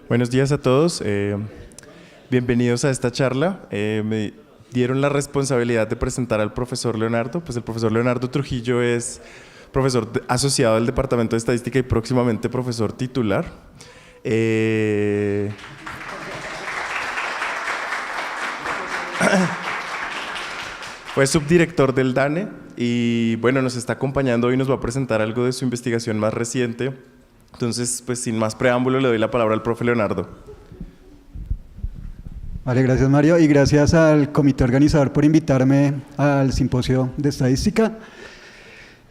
Buenos días a todos, bienvenidos a esta charla. Me dieron la responsabilidad de presentar al profesor Leonardo. Pues el profesor Leonardo Trujillo es profesor asociado del Departamento de Estadística y próximamente profesor titular. Fue subdirector del DANE y bueno, nos está acompañando hoy y nos va a presentar algo de su investigación más reciente. Entonces, pues sin más preámbulo, le doy la palabra al profe Leonardo. Vale, gracias Mario y gracias al comité organizador por invitarme al Simposio de Estadística.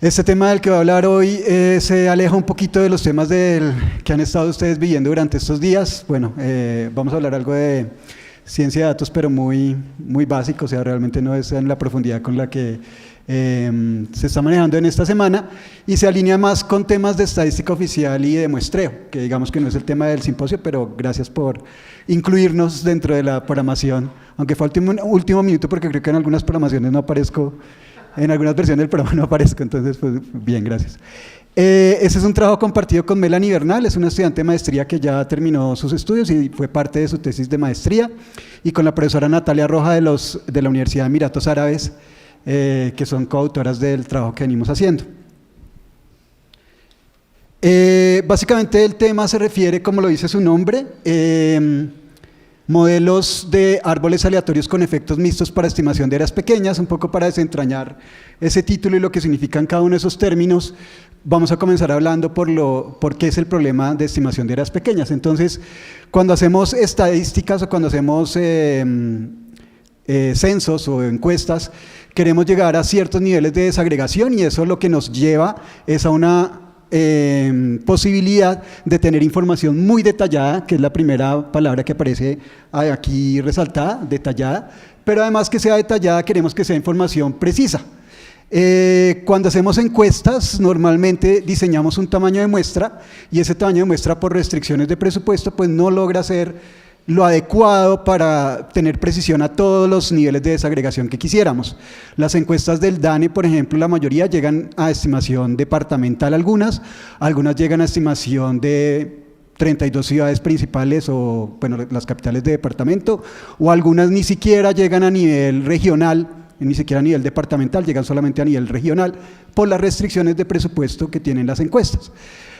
Este tema del que voy a hablar hoy se aleja un poquito de los temas que han estado ustedes viviendo durante estos días. Bueno, vamos a hablar algo de ciencia de datos, pero muy básico, o sea, realmente no es en la profundidad con la que se está manejando en esta semana y se alinea más con temas de estadística oficial y de muestreo, que digamos que no es el tema del simposio, pero gracias por incluirnos dentro de la programación, aunque fue último minuto porque creo que en algunas programaciones no aparezco, en algunas versiones del programa no aparezco, entonces pues bien, gracias. Ese es un trabajo compartido con Melanie Bernal, es una estudiante de maestría que ya terminó sus estudios y fue parte de su tesis de maestría, y con la profesora Natalia Roja de la Universidad de Emiratos Árabes, que son coautoras del trabajo que venimos haciendo. Básicamente el tema se refiere, como lo dice su nombre, modelos de árboles aleatorios con efectos mixtos para estimación de áreas pequeñas. Un poco para desentrañar ese título y lo que significan cada uno de esos términos, vamos a comenzar hablando por qué es el problema de estimación de áreas pequeñas. Entonces, cuando hacemos estadísticas o cuando hacemos censos o encuestas, queremos llegar a ciertos niveles de desagregación y eso lo que nos lleva es a una posibilidad de tener información muy detallada, que es la primera palabra que aparece aquí resaltada, detallada, pero además que sea detallada queremos que sea información precisa. Cuando hacemos encuestas normalmente diseñamos un tamaño de muestra y ese tamaño de muestra por restricciones de presupuesto pues no logra ser lo adecuado para tener precisión a todos los niveles de desagregación que quisiéramos. Las encuestas del DANE, por ejemplo, la mayoría llegan a estimación departamental, algunas llegan a estimación de 32 ciudades principales o bueno, las capitales de departamento, o algunas ni siquiera llegan a nivel regional, ni siquiera a nivel departamental, llegan solamente a nivel regional por las restricciones de presupuesto que tienen las encuestas.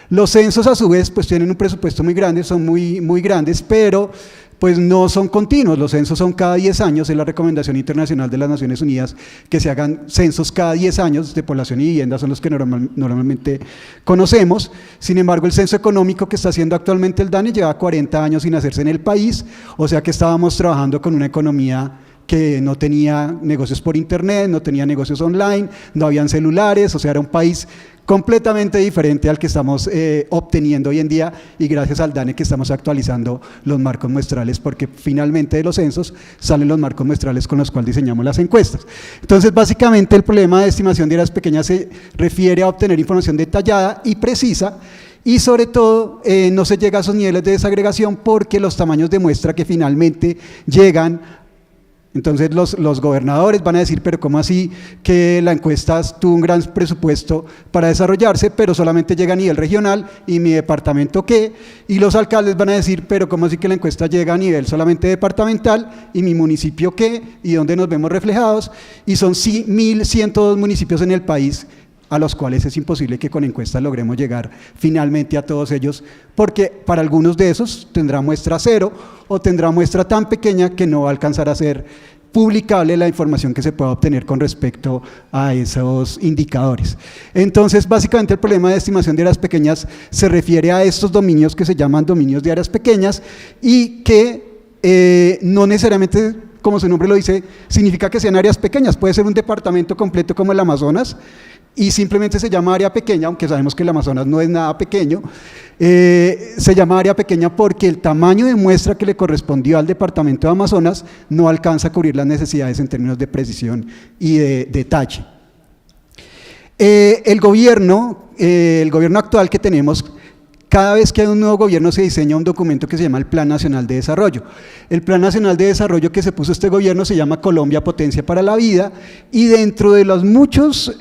Los censos a su vez pues tienen un presupuesto muy grande, son muy grandes, pero pues no son continuos. Los censos son cada 10 años, es la recomendación internacional de las Naciones Unidas que se hagan censos cada 10 años de población y vivienda, son los que normalmente conocemos. Sin embargo, el censo económico que está haciendo actualmente el DANE lleva 40 años sin hacerse en el país, o sea que estábamos trabajando con una economía que no tenía negocios por internet, no tenía negocios online, no habían celulares, o sea era un país completamente diferente al que estamos obteniendo hoy en día, y gracias al DANE que estamos actualizando los marcos muestrales, porque finalmente de los censos salen los marcos muestrales con los cuales diseñamos las encuestas. Entonces básicamente el problema de estimación de áreas pequeñas se refiere a obtener información detallada y precisa, y sobre todo no se llega a esos niveles de desagregación porque los tamaños de muestra que finalmente llegan. Entonces los gobernadores van a decir, pero ¿cómo así que la encuesta tuvo un gran presupuesto para desarrollarse, pero solamente llega a nivel regional y mi departamento qué? Y los alcaldes van a decir, pero ¿cómo así que la encuesta llega a nivel solamente departamental y mi municipio qué? ¿Y dónde nos vemos reflejados? Y son 1.102 municipios en el país a los cuales es imposible que con encuestas logremos llegar finalmente a todos ellos, porque para algunos de esos tendrá muestra cero o tendrá muestra tan pequeña que no va a alcanzar a ser publicable la información que se pueda obtener con respecto a esos indicadores. Entonces, básicamente el problema de estimación de áreas pequeñas se refiere a estos dominios que se llaman dominios de áreas pequeñas y que no necesariamente, como su nombre lo dice, significa que sean áreas pequeñas. Puede ser un departamento completo como el Amazonas y simplemente se llama área pequeña, aunque sabemos que el Amazonas no es nada pequeño. Se llama área pequeña porque el tamaño de muestra que le correspondió al departamento de Amazonas no alcanza a cubrir las necesidades en términos de precisión y de detalle. El gobierno actual que tenemos, cada vez que hay un nuevo gobierno se diseña un documento que se llama el Plan Nacional de Desarrollo. El Plan Nacional de Desarrollo que se puso este gobierno se llama Colombia Potencia para la Vida, y dentro de los muchos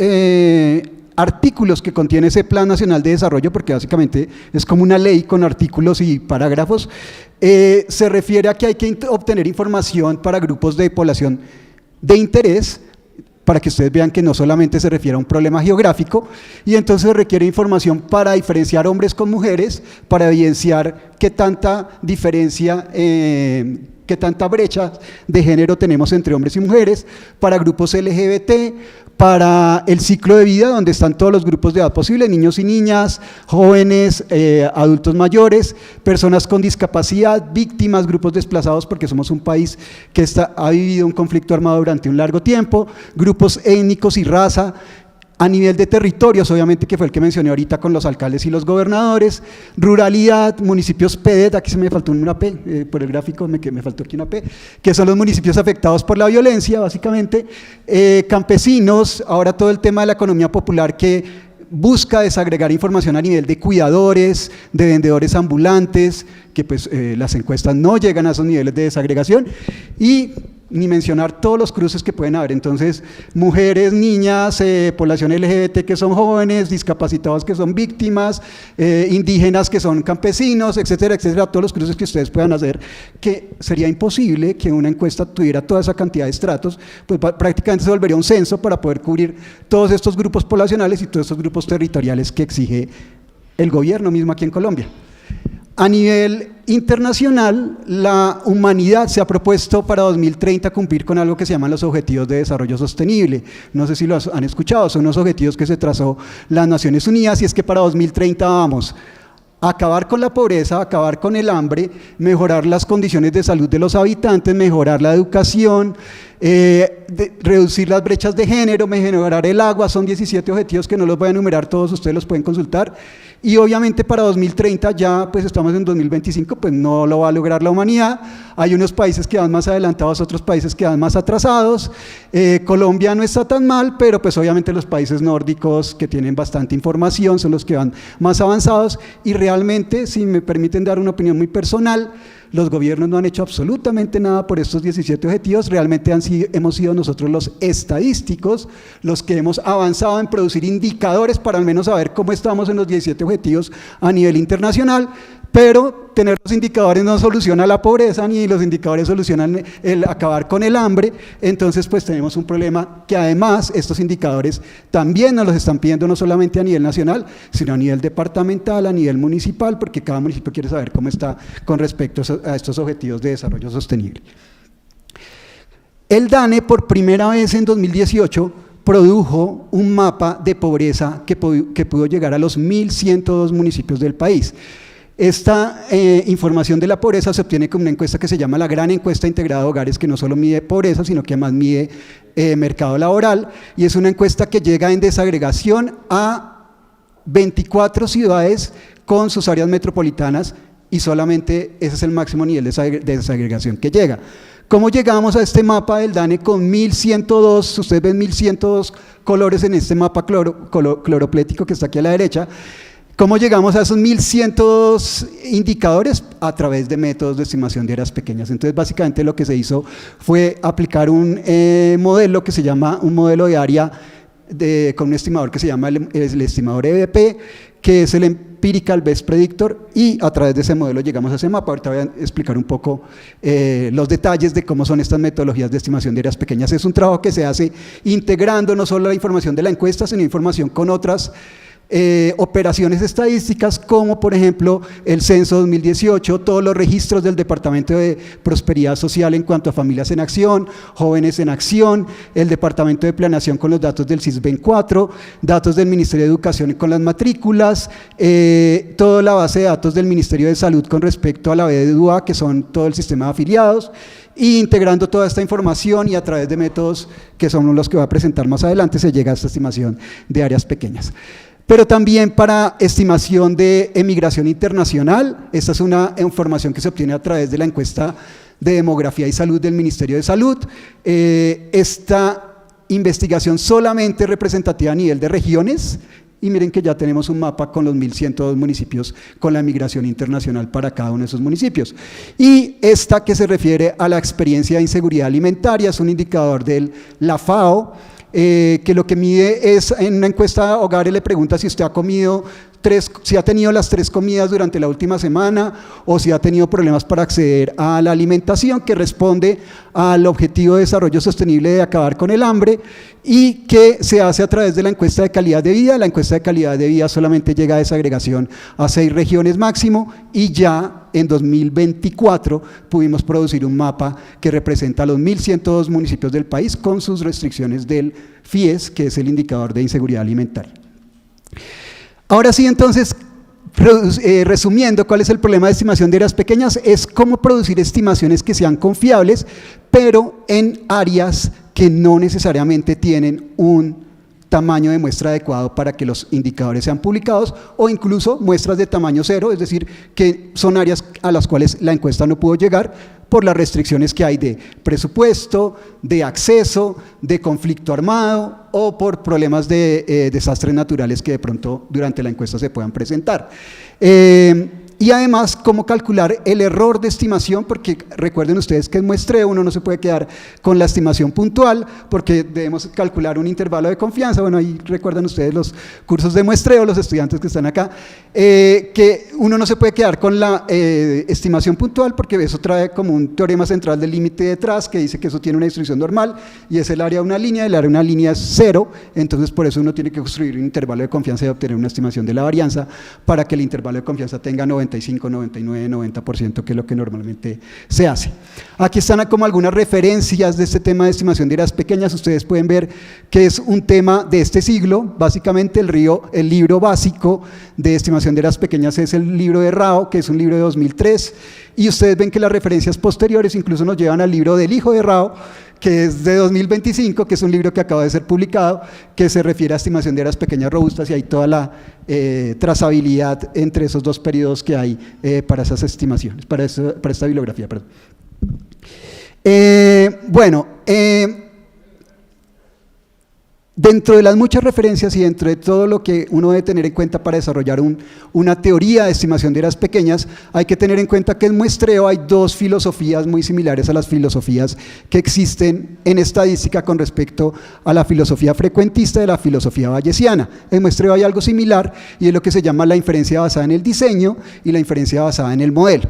artículos que contiene ese Plan Nacional de Desarrollo, porque básicamente es como una ley con artículos y parágrafos, se refiere a que hay que obtener información para grupos de población de interés, para que ustedes vean que no solamente se refiere a un problema geográfico, y entonces requiere información para diferenciar hombres con mujeres, para evidenciar qué tanta diferencia, qué tanta brecha de género tenemos entre hombres y mujeres, para grupos LGBT, para el ciclo de vida, donde están todos los grupos de edad posible, niños y niñas, jóvenes, adultos mayores, personas con discapacidad, víctimas, grupos desplazados, porque somos un país que ha vivido un conflicto armado durante un largo tiempo, grupos étnicos y raza, a nivel de territorios, obviamente, que fue el que mencioné ahorita con los alcaldes y los gobernadores, ruralidad, municipios PED, aquí se me faltó una P, por el gráfico me faltó aquí una P, que son los municipios afectados por la violencia, básicamente, campesinos, ahora todo el tema de la economía popular que busca desagregar información a nivel de cuidadores, de vendedores ambulantes, que pues las encuestas no llegan a esos niveles de desagregación, y ni mencionar todos los cruces que pueden haber. Entonces, mujeres, niñas, población LGBT que son jóvenes, discapacitados que son víctimas, indígenas que son campesinos, etcétera, etcétera, todos los cruces que ustedes puedan hacer, que sería imposible que una encuesta tuviera toda esa cantidad de estratos, pues prácticamente se volvería un censo para poder cubrir todos estos grupos poblacionales y todos estos grupos territoriales que exige el gobierno mismo aquí en Colombia. A nivel internacional, la humanidad se ha propuesto para 2030 cumplir con algo que se llaman los Objetivos de Desarrollo Sostenible. No sé si los han escuchado, son unos objetivos que se trazó las Naciones Unidas, y es que para 2030 vamos a acabar con la pobreza, acabar con el hambre, mejorar las condiciones de salud de los habitantes, mejorar la educación, reducir las brechas de género, mejorar el agua. Son 17 objetivos que no los voy a enumerar todos, ustedes los pueden consultar. Y obviamente para 2030, ya pues estamos en 2025, pues no lo va a lograr la humanidad. Hay unos países que van más adelantados, otros países que van más atrasados. Colombia no está tan mal, pero pues obviamente los países nórdicos, que tienen bastante información, son los que van más avanzados. Y realmente, si me permiten dar una opinión muy personal, los gobiernos no han hecho absolutamente nada por estos 17 objetivos. Realmente hemos sido nosotros los estadísticos los que hemos avanzado en producir indicadores para al menos saber cómo estamos en los 17 objetivos a nivel internacional, pero tener los indicadores no soluciona la pobreza, ni los indicadores solucionan el acabar con el hambre. Entonces pues tenemos un problema que además estos indicadores también nos los están pidiendo no solamente a nivel nacional, sino a nivel departamental, a nivel municipal, porque cada municipio quiere saber cómo está con respecto a estos objetivos de desarrollo sostenible. El DANE, por primera vez en 2018, produjo un mapa de pobreza que pudo llegar a los 1.102 municipios del país. Esta información de la pobreza se obtiene con una encuesta que se llama la Gran Encuesta Integrada de Hogares, que no solo mide pobreza, sino que además mide mercado laboral, y es una encuesta que llega en desagregación a 24 ciudades con sus áreas metropolitanas, y solamente ese es el máximo nivel de desagregación que llega. ¿Cómo llegamos a este mapa del DANE con 1.102? Ustedes ven 1.102 colores en este mapa cloroplético que está aquí a la derecha. ¿Cómo llegamos a esos 1.102 indicadores? A través de métodos de estimación de áreas pequeñas. Entonces, básicamente lo que se hizo fue aplicar un modelo que se llama un modelo de área con un estimador que se llama el estimador EBP, que es el Empirical Best Predictor, y a través de ese modelo llegamos a ese mapa. Ahorita voy a explicar un poco los detalles de cómo son estas metodologías de estimación de áreas pequeñas. Es un trabajo que se hace integrando no solo la información de la encuesta, sino información con otras operaciones estadísticas, como por ejemplo el censo 2018, todos los registros del Departamento de Prosperidad Social en cuanto a familias en acción, jóvenes en acción, el Departamento de Planeación con los datos del CISBEN 4, datos del Ministerio de Educación con las matrículas, toda la base de datos del Ministerio de Salud con respecto a la BDUA, que son todo el sistema de afiliados, y integrando toda esta información y a través de métodos que son los que voy a presentar más adelante, se llega a esta estimación de áreas pequeñas. Pero también para estimación de emigración internacional. Esta es una información que se obtiene a través de la encuesta de demografía y salud del Ministerio de Salud. Esta investigación solamente representativa a nivel de regiones, y miren que ya tenemos un mapa con los 1.102 municipios con la emigración internacional para cada uno de esos municipios. Y esta que se refiere a la experiencia de inseguridad alimentaria es un indicador de la FAO, que lo que mide es, en una encuesta de hogares le pregunta si usted ha comido si ha tenido las 3 comidas durante la última semana o si ha tenido problemas para acceder a la alimentación, que responde al objetivo de desarrollo sostenible de acabar con el hambre y que se hace a través de la encuesta de calidad de vida. La encuesta de calidad de vida solamente llega a desagregación a 6 regiones máximo y ya en 2024 pudimos producir un mapa que representa a los 1.102 municipios del país con sus restricciones del FIES, que es el indicador de inseguridad alimentaria. Ahora sí, entonces, resumiendo, ¿cuál es el problema de estimación de áreas pequeñas? Es cómo producir estimaciones que sean confiables, pero en áreas que no necesariamente tienen un tamaño de muestra adecuado para que los indicadores sean publicados, o incluso muestras de tamaño cero, es decir, que son áreas a las cuales la encuesta no pudo llegar por las restricciones que hay de presupuesto, de acceso, de conflicto armado o por problemas de desastres naturales que de pronto durante la encuesta se puedan presentar. Y además, cómo calcular el error de estimación, porque recuerden ustedes que en muestreo uno no se puede quedar con la estimación puntual, porque debemos calcular un intervalo de confianza. Bueno, ahí recuerdan ustedes los cursos de muestreo, los estudiantes que están acá, que uno no se puede quedar con la estimación puntual, porque eso trae como un teorema central del límite detrás, que dice que eso tiene una distribución normal, y es el área de una línea, el área de una línea es 0, entonces por eso uno tiene que construir un intervalo de confianza y obtener una estimación de la varianza, para que el intervalo de confianza tenga 95, 99, 90%, que es lo que normalmente se hace. Aquí están como algunas referencias de este tema de estimación de áreas pequeñas. Ustedes pueden ver que es un tema de este siglo. Básicamente el libro básico de estimación de áreas pequeñas es el libro de Rao, que es un libro de 2003, y ustedes ven que las referencias posteriores incluso nos llevan al libro del hijo de Rao, que es de 2025, que es un libro que acaba de ser publicado, que se refiere a estimación de áreas pequeñas robustas, y hay toda la trazabilidad entre esos dos periodos que hay para esas estimaciones, para esta bibliografía, perdón. Dentro de las muchas referencias y dentro de todo lo que uno debe tener en cuenta para desarrollar una teoría de estimación de áreas pequeñas, hay que tener en cuenta que en muestreo hay 2 filosofías muy similares a las filosofías que existen en estadística con respecto a la filosofía frecuentista de la filosofía bayesiana. En muestreo hay algo similar y es lo que se llama la inferencia basada en el diseño y la inferencia basada en el modelo.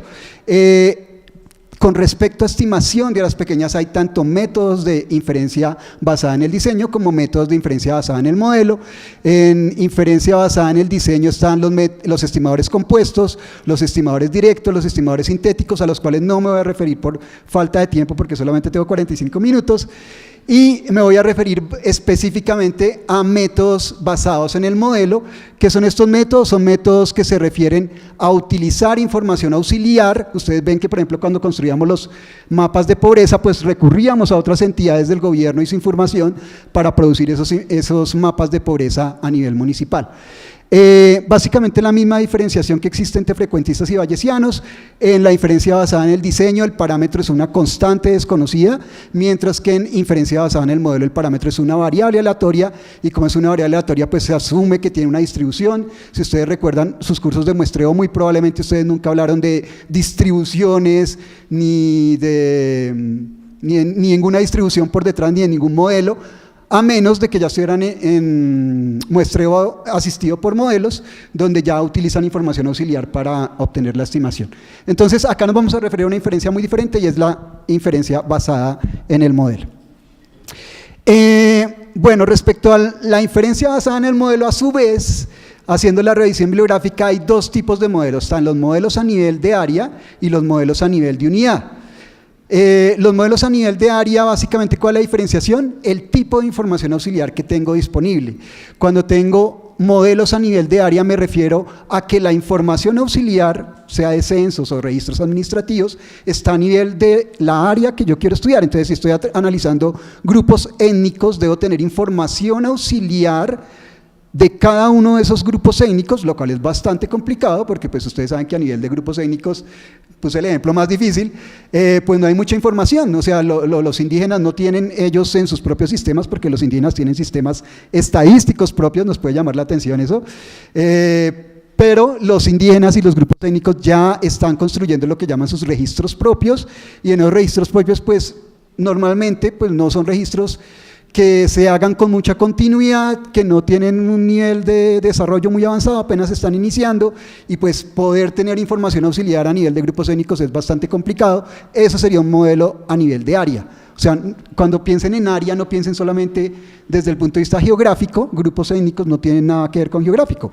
Con respecto a estimación de áreas pequeñas, hay tanto métodos de inferencia basada en el diseño como métodos de inferencia basada en el modelo. En inferencia basada en el diseño están los estimadores compuestos, los estimadores directos, los estimadores sintéticos, a los cuales no me voy a referir por falta de tiempo porque solamente tengo 45 minutos. Y me voy a referir específicamente a métodos basados en el modelo. ¿Qué son estos métodos? Son métodos que se refieren a utilizar información auxiliar. Ustedes ven que, por ejemplo, cuando construíamos los mapas de pobreza, pues recurríamos a otras entidades del gobierno y su información para producir esos mapas de pobreza a nivel municipal. Básicamente la misma diferenciación que existe entre frecuentistas y bayesianos. En la inferencia basada en el diseño el parámetro es una constante desconocida, mientras que en inferencia basada en el modelo el parámetro es una variable aleatoria, y como es una variable aleatoria pues se asume que tiene una distribución. Si ustedes recuerdan sus cursos de muestreo, muy probablemente ustedes nunca hablaron de distribuciones ni ninguna distribución por detrás ni de ningún modelo, a menos de que ya estuvieran en muestreo asistido por modelos, donde ya utilizan información auxiliar para obtener la estimación. Entonces, acá nos vamos a referir a una inferencia muy diferente, y es la inferencia basada en el modelo. Respecto a la inferencia basada en el modelo, a su vez, haciendo la revisión bibliográfica, hay 2 tipos de modelos. Están los modelos a nivel de área y los modelos a nivel de unidad. Los modelos a nivel de área, básicamente, ¿cuál es la diferenciación? El tipo de información auxiliar que tengo disponible. Cuando tengo modelos a nivel de área, me refiero a que la información auxiliar, sea de censos o registros administrativos, está a nivel de la área que yo quiero estudiar. Entonces, si estoy analizando grupos étnicos, debo tener información auxiliar de cada uno de esos grupos étnicos, lo cual es bastante complicado, porque pues ustedes saben que a nivel de grupos étnicos, pues el ejemplo más difícil, pues no hay mucha información. O sea, los indígenas no tienen ellos en sus propios sistemas, porque los indígenas tienen sistemas estadísticos propios, nos puede llamar la atención eso, pero los indígenas y los grupos étnicos ya están construyendo lo que llaman sus registros propios, y en esos registros propios pues normalmente pues no son registros que se hagan con mucha continuidad, que no tienen un nivel de desarrollo muy avanzado, apenas están iniciando, y pues poder tener información auxiliar a nivel de grupos étnicos es bastante complicado. Eso sería un modelo a nivel de área. O sea, cuando piensen en área, no piensen solamente desde el punto de vista geográfico, grupos étnicos no tienen nada que ver con geográfico.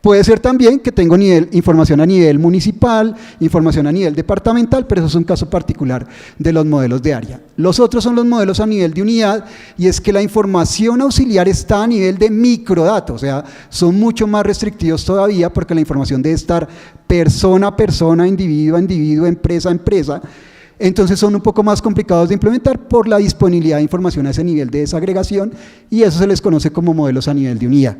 Puede ser también que tengo información a nivel municipal, información a nivel departamental, pero eso es un caso particular de los modelos de área. Los otros son los modelos a nivel de unidad, y es que la información auxiliar está a nivel de microdatos, o sea, son mucho más restrictivos todavía porque la información debe estar persona a persona, individuo a individuo, empresa a empresa. Entonces son un poco más complicados de implementar por la disponibilidad de información a ese nivel de desagregación, y eso se les conoce como modelos a nivel de unidad.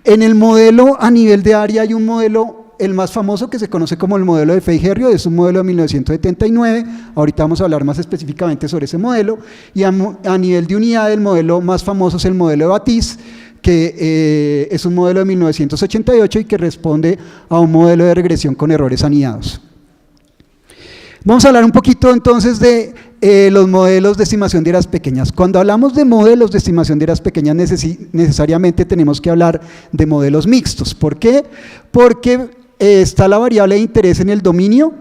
En el modelo a nivel de área hay un modelo, el más famoso, que se conoce como el modelo de Fay-Herriot, es un modelo de 1979, ahorita vamos a hablar más específicamente sobre ese modelo, y a nivel de unidad el modelo más famoso es el modelo de Batiz, que es un modelo de 1988 y que responde a un modelo de regresión con errores anidados. Vamos a hablar un poquito entonces de los modelos de estimación de áreas pequeñas. Cuando hablamos de modelos de estimación de áreas pequeñas, necesariamente tenemos que hablar de modelos mixtos. ¿Por qué? Porque está la variable de interés en el dominio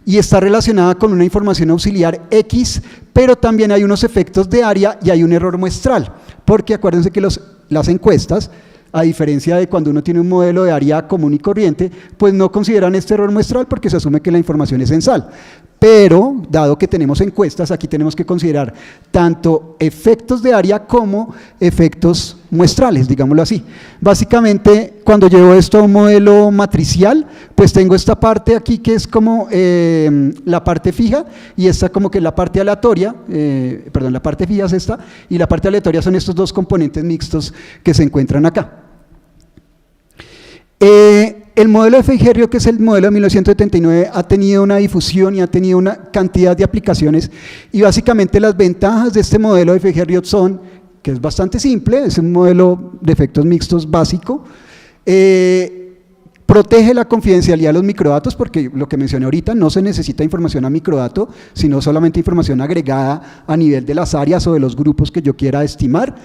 y está relacionada con una información auxiliar X, pero también hay unos efectos de área y hay un error muestral. Porque acuérdense que las encuestas, a diferencia de cuando uno tiene un modelo de área común y corriente, pues no consideran este error muestral porque se asume que la información es censal. Pero, dado que tenemos encuestas, aquí tenemos que considerar tanto efectos de área como efectos muestrales, digámoslo así. Básicamente, cuando llevo esto a un modelo matricial, pues tengo esta parte aquí que es como la parte fija, y esta como que la parte aleatoria, la parte fija es esta, y la parte aleatoria son estos dos componentes mixtos que se encuentran acá. El modelo de Fay-Herriot, que es el modelo de 1979, ha tenido una difusión y ha tenido una cantidad de aplicaciones, y básicamente las ventajas de este modelo de Fay-Herriot son que es bastante simple, es un modelo de efectos mixtos básico, protege la confidencialidad de los microdatos, porque lo que mencioné ahorita, no se necesita información a microdato, sino solamente información agregada a nivel de las áreas o de los grupos que yo quiera estimar.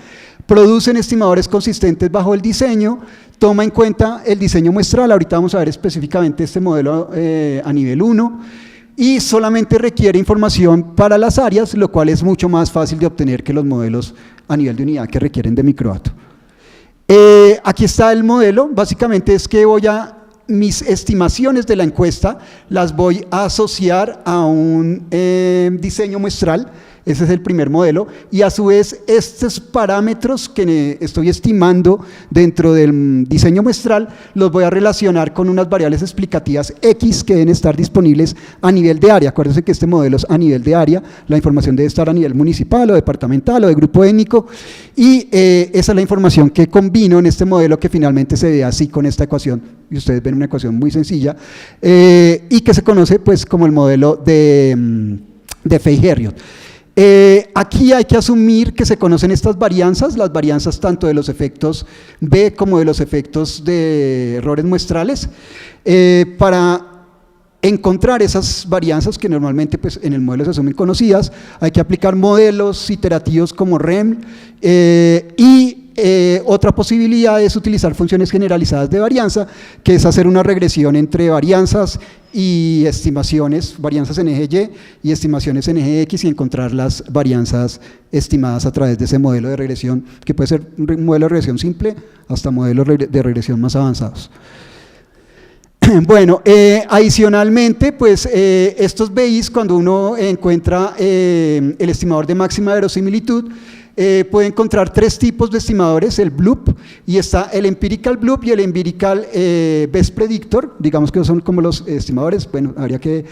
Producen estimadores consistentes bajo el diseño, toma en cuenta el diseño muestral, ahorita vamos a ver específicamente este modelo a nivel 1, y solamente requiere información para las áreas, lo cual es mucho más fácil de obtener que los modelos a nivel de unidad que requieren de microdato. Aquí está el modelo, básicamente es que mis estimaciones de la encuesta las voy a asociar a un diseño muestral. Ese es el primer modelo, y a su vez estos parámetros que estoy estimando dentro del diseño muestral los voy a relacionar con unas variables explicativas X que deben estar disponibles a nivel de área. Acuérdense que este modelo es a nivel de área, la información debe estar a nivel municipal o departamental o de grupo étnico, y esa es la información que combino en este modelo que finalmente se ve así con esta ecuación, y ustedes ven una ecuación muy sencilla, y que se conoce pues como el modelo de Fay-Herriot. Aquí hay que asumir que se conocen estas varianzas, las varianzas tanto de los efectos B como de los efectos de errores muestrales. Para encontrar esas varianzas que normalmente pues, en el modelo se asumen conocidas, hay que aplicar modelos iterativos como REM, otra posibilidad es utilizar funciones generalizadas de varianza, que es hacer una regresión entre varianzas y estimaciones, varianzas en eje Y y estimaciones en eje X, y encontrar las varianzas estimadas a través de ese modelo de regresión, que puede ser un modelo de regresión simple hasta modelos de regresión más avanzados. Bueno, adicionalmente, pues estos BIs, cuando uno encuentra el estimador de máxima verosimilitud, puede encontrar tres tipos de estimadores, el BLUP, y está el Empirical BLUP y el Empirical Best Predictor, digamos que son como los estimadores. Bueno, habría que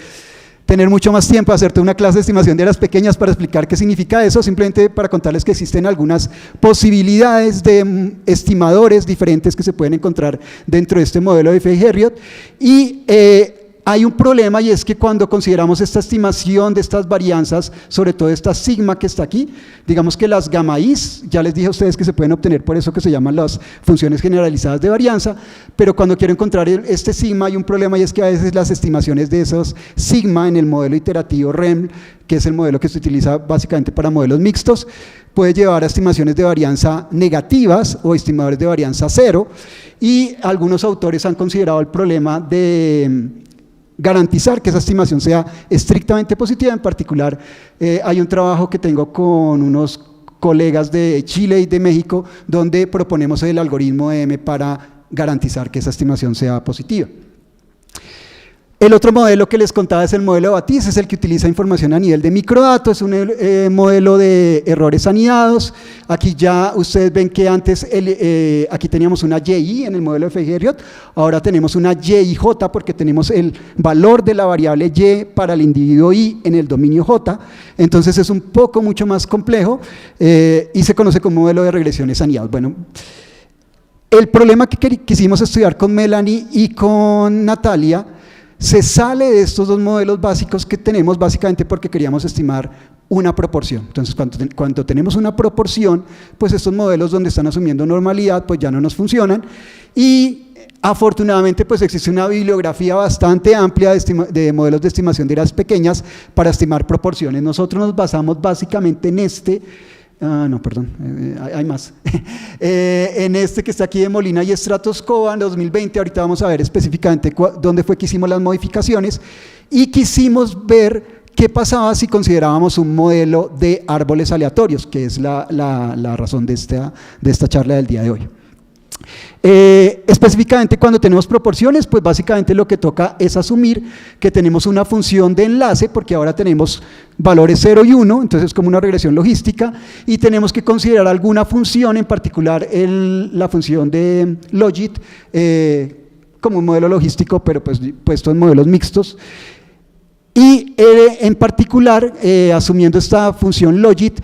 tener mucho más tiempo, hacerte una clase de estimación de áreas pequeñas para explicar qué significa eso, simplemente para contarles que existen algunas posibilidades de estimadores diferentes que se pueden encontrar dentro de este modelo de Fay-Herriot, y hay un problema, y es que cuando consideramos esta estimación de estas varianzas, sobre todo esta sigma que está aquí, digamos que las gamma i's, ya les dije a ustedes que se pueden obtener por eso que se llaman las funciones generalizadas de varianza, pero cuando quiero encontrar este sigma hay un problema, y es que a veces las estimaciones de esos sigma en el modelo iterativo REM, que es el modelo que se utiliza básicamente para modelos mixtos, puede llevar a estimaciones de varianza negativas o estimadores de varianza cero, y algunos autores han considerado el problema de garantizar que esa estimación sea estrictamente positiva. En particular, hay un trabajo que tengo con unos colegas de Chile y de México donde proponemos el algoritmo M para garantizar que esa estimación sea positiva. El otro modelo que les contaba es el modelo de Batiz, es el que utiliza información a nivel de microdatos, es un modelo de errores anidados. Aquí ya ustedes ven que antes aquí teníamos una YI en el modelo de Fegeriot, ahora tenemos una YIJ porque tenemos el valor de la variable Y para el individuo I en el dominio J, entonces es un poco mucho más complejo y se conoce como modelo de regresiones anidados. Bueno, el problema que quisimos estudiar con Melanie y con Natalia se sale de estos dos modelos básicos que tenemos, básicamente porque queríamos estimar una proporción. Entonces, cuando tenemos una proporción, pues estos modelos donde están asumiendo normalidad, pues ya no nos funcionan, y afortunadamente pues existe una bibliografía bastante amplia de modelos de estimación de áreas pequeñas para estimar proporciones. Nosotros nos basamos básicamente en hay más. En este que está aquí de Molina y Stratoscova en 2020, ahorita vamos a ver específicamente dónde fue que hicimos las modificaciones, y quisimos ver qué pasaba si considerábamos un modelo de árboles aleatorios, que es la razón de esta charla del día de hoy. Específicamente cuando tenemos proporciones, pues básicamente lo que toca es asumir que tenemos una función de enlace, porque ahora tenemos valores 0 y 1, entonces es como una regresión logística, y tenemos que considerar alguna función, en particular la función de logit, como un modelo logístico, pero pues puesto en modelos mixtos. Y en particular, asumiendo esta función logit,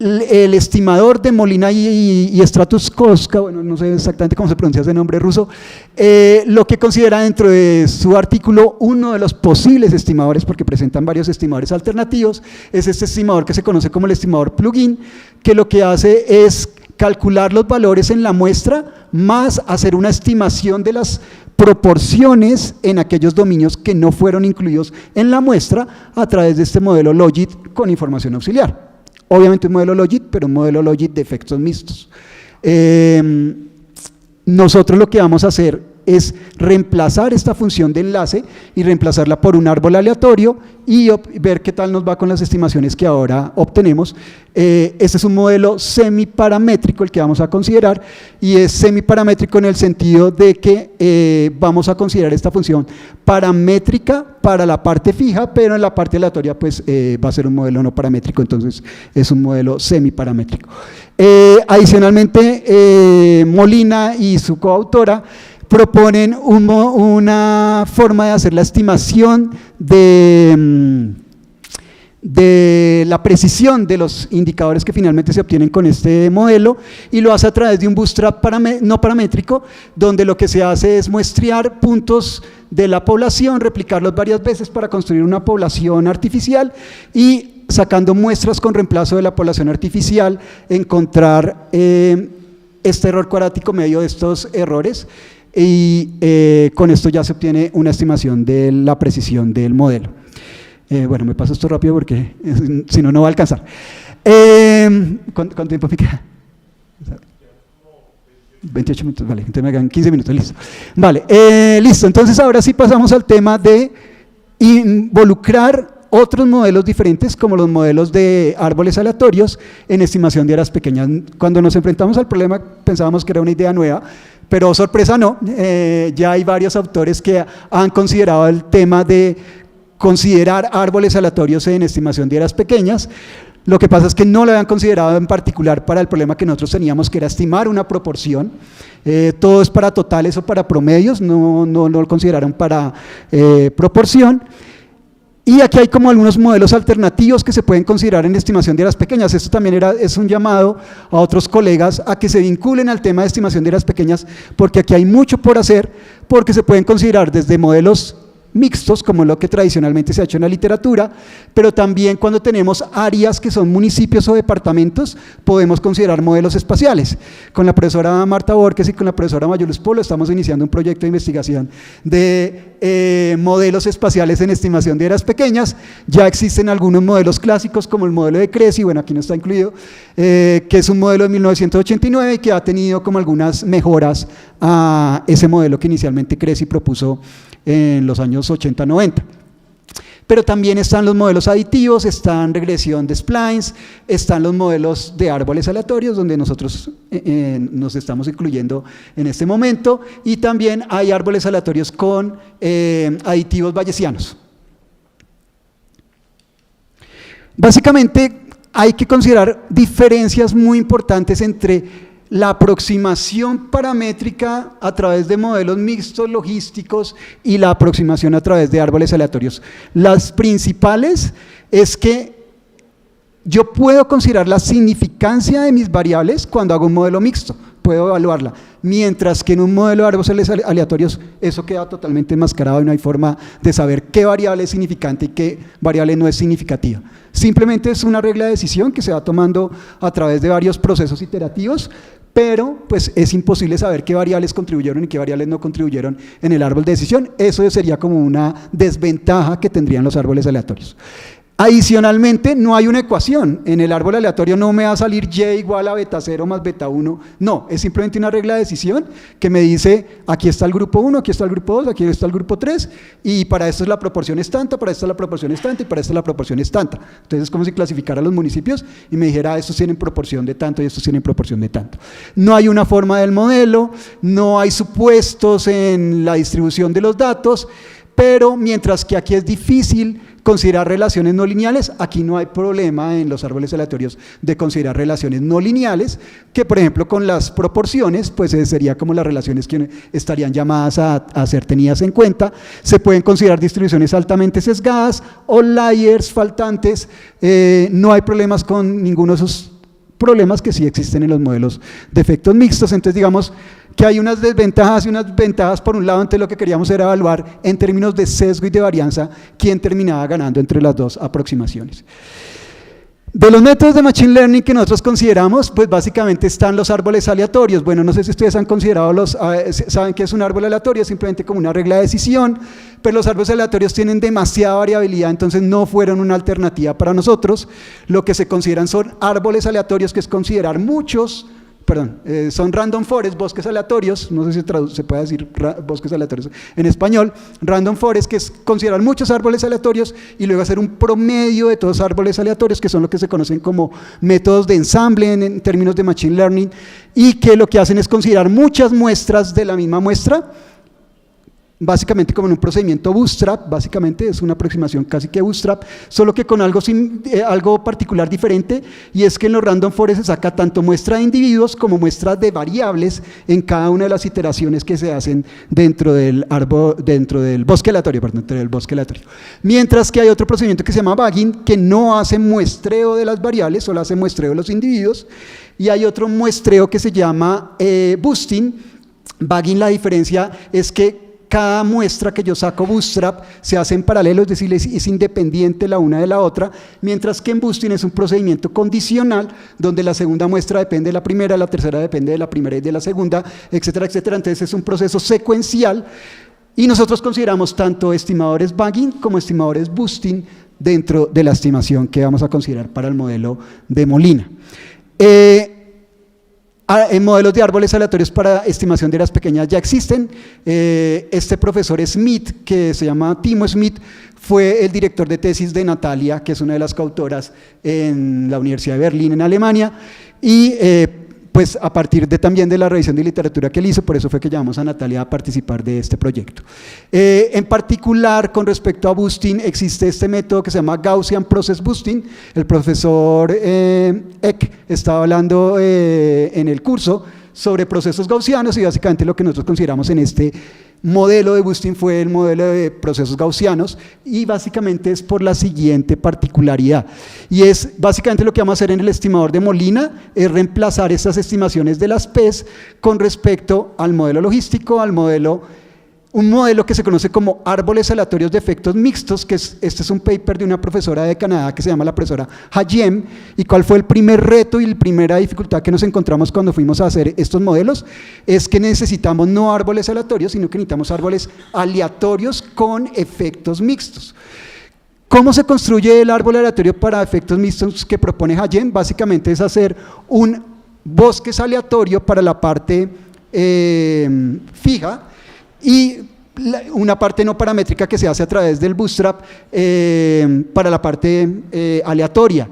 el estimador de Molina y Stratoscova, bueno, no sé exactamente cómo se pronuncia ese nombre ruso, lo que considera dentro de su artículo uno de los posibles estimadores, porque presentan varios estimadores alternativos, es este estimador que se conoce como el estimador plugin, que lo que hace es calcular los valores en la muestra, más hacer una estimación de las proporciones en aquellos dominios que no fueron incluidos en la muestra a través de este modelo logit con información auxiliar. Obviamente un modelo logit, pero un modelo logit de efectos mixtos. Nosotros lo que vamos a hacer es reemplazar esta función de enlace y reemplazarla por un árbol aleatorio y ver qué tal nos va con las estimaciones que ahora obtenemos. Este es un modelo semiparamétrico el que vamos a considerar, y es semiparamétrico en el sentido de que vamos a considerar esta función paramétrica para la parte fija, pero en la parte aleatoria pues va a ser un modelo no paramétrico, entonces es un modelo semiparamétrico. Adicionalmente, Molina y su coautora proponen una forma de hacer la estimación de la precisión de los indicadores que finalmente se obtienen con este modelo, y lo hace a través de un bootstrap no paramétrico, donde lo que se hace es muestrear puntos de la población, replicarlos varias veces para construir una población artificial, y sacando muestras con reemplazo de la población artificial, encontrar este error cuadrático medio de estos errores, y con esto ya se obtiene una estimación de la precisión del modelo. Bueno, me paso esto rápido porque si no, no va a alcanzar. ¿Cuánto tiempo me queda? 28 minutos, vale, entonces me quedan 15 minutos, listo. Vale, listo, entonces ahora sí pasamos al tema de involucrar otros modelos diferentes, como los modelos de árboles aleatorios en estimación de áreas pequeñas. Cuando nos enfrentamos al problema pensábamos que era una idea nueva, pero sorpresa no, ya hay varios autores que han considerado el tema de considerar árboles aleatorios en estimación de áreas pequeñas. Lo que pasa es que no lo habían considerado en particular para el problema que nosotros teníamos, que era estimar una proporción. Todo es para totales o para promedios, no lo consideraron para proporción. Y aquí hay como algunos modelos alternativos que se pueden considerar en estimación de áreas pequeñas. Esto también es un llamado a otros colegas a que se vinculen al tema de estimación de áreas pequeñas, porque aquí hay mucho por hacer, porque se pueden considerar desde modelos mixtos, como lo que tradicionalmente se ha hecho en la literatura, pero también cuando tenemos áreas que son municipios o departamentos, podemos considerar modelos espaciales. Con la profesora Marta Borges y con la profesora Mayulus Polo estamos iniciando un proyecto de investigación de modelos espaciales en estimación de áreas pequeñas. Ya existen algunos modelos clásicos, como el modelo de Cressy, bueno, aquí no está incluido, que es un modelo de 1989 y que ha tenido como algunas mejoras a ese modelo que inicialmente Cressy propuso en los años 80-90. Pero también están los modelos aditivos, están regresión de splines, están los modelos de árboles aleatorios, donde nosotros nos estamos incluyendo en este momento, y también hay árboles aleatorios con aditivos bayesianos. Básicamente hay que considerar diferencias muy importantes entre la aproximación paramétrica a través de modelos mixtos logísticos y la aproximación a través de árboles aleatorios. Las principales es que yo puedo considerar la significancia de mis variables cuando hago un modelo mixto, puedo evaluarla, mientras que en un modelo de árboles aleatorios eso queda totalmente enmascarado y no hay forma de saber qué variable es significante y qué variable no es significativa. Simplemente es una regla de decisión que se va tomando a través de varios procesos iterativos, pero pues es imposible saber qué variables contribuyeron y qué variables no contribuyeron en el árbol de decisión. Eso sería como una desventaja que tendrían los árboles aleatorios. Adicionalmente, no hay una ecuación. En el árbol aleatorio no me va a salir y igual a beta 0 más beta 1. No, es simplemente una regla de decisión que me dice, aquí está el grupo 1, aquí está el grupo 2, aquí está el grupo 3, y para esto la proporción es tanta, para esto la proporción es tanta, y para esto la proporción es tanta. Entonces es como si clasificara los municipios y me dijera, estos tienen proporción de tanto y estos tienen proporción de tanto. No hay una forma del modelo, no hay supuestos en la distribución de los datos, pero mientras que aquí es difícil considerar relaciones no lineales, aquí no hay problema en los árboles aleatorios de considerar relaciones no lineales, que por ejemplo con las proporciones, pues sería como las relaciones que estarían llamadas a ser tenidas en cuenta. Se pueden considerar distribuciones altamente sesgadas o layers faltantes, no hay problemas con ninguno de esos problemas que sí existen en los modelos de efectos mixtos. Entonces digamos que hay unas desventajas y unas ventajas. Por un lado, entonces lo que queríamos era evaluar en términos de sesgo y de varianza quién terminaba ganando entre las dos aproximaciones. De los métodos de Machine Learning que nosotros consideramos, pues básicamente están los árboles aleatorios. Bueno, no sé si ustedes han considerado saben qué es un árbol aleatorio, es simplemente como una regla de decisión, pero los árboles aleatorios tienen demasiada variabilidad, entonces no fueron una alternativa para nosotros. Lo que se consideran son árboles aleatorios, que es considerar son random forest, bosques aleatorios, no sé si se puede decir bosques aleatorios en español, random forest, que es considerar muchos árboles aleatorios y luego hacer un promedio de todos los árboles aleatorios, que son lo que se conocen como métodos de ensamble en términos de Machine Learning, y que lo que hacen es considerar muchas muestras de la misma muestra, básicamente como en un procedimiento bootstrap. Básicamente es una aproximación casi que bootstrap, solo que con algo particular diferente, y es que en los random forest se saca tanto muestra de individuos como muestras de variables en cada una de las iteraciones que se hacen dentro del bosque aleatorio, mientras que hay otro procedimiento que se llama bagging, que no hace muestreo de las variables, solo hace muestreo de los individuos, y hay otro muestreo que se llama boosting. Bagging, la diferencia es que cada muestra que yo saco bootstrap se hace en paralelo, es decir, es independiente la una de la otra, mientras que en boosting es un procedimiento condicional, donde la segunda muestra depende de la primera, la tercera depende de la primera y de la segunda, etcétera, etcétera. Entonces es un proceso secuencial, y nosotros consideramos tanto estimadores bagging como estimadores boosting dentro de la estimación que vamos a considerar para el modelo de Molina. En modelos de árboles aleatorios para estimación de áreas pequeñas ya existen. Este profesor Smith, que se llama Timo Smith, fue el director de tesis de Natalia, que es una de las coautoras en la Universidad de Berlín, en Alemania, y pues a partir también de la revisión de literatura que él hizo, por eso fue que llamamos a Natalia a participar de este proyecto. En particular, con respecto a boosting, existe este método que se llama Gaussian Process Boosting. El profesor Eck estaba hablando en el curso sobre procesos gaussianos, y básicamente lo que nosotros consideramos en este modelo de boosting fue el modelo de procesos gaussianos, y básicamente es por la siguiente particularidad, y es básicamente lo que vamos a hacer en el estimador de Molina, es reemplazar estas estimaciones de las P's con respecto al modelo logístico, al modelo un modelo que se conoce como árboles aleatorios de efectos mixtos, este es un paper de una profesora de Canadá que se llama la profesora Hayem. ¿Y cuál fue el primer reto y la primera dificultad que nos encontramos cuando fuimos a hacer estos modelos? Es que necesitamos no árboles aleatorios, sino que necesitamos árboles aleatorios con efectos mixtos. ¿Cómo se construye el árbol aleatorio para efectos mixtos que propone Hayem? Básicamente es hacer un bosque aleatorio para la parte fija, y una parte no paramétrica que se hace a través del bootstrap para la parte aleatoria.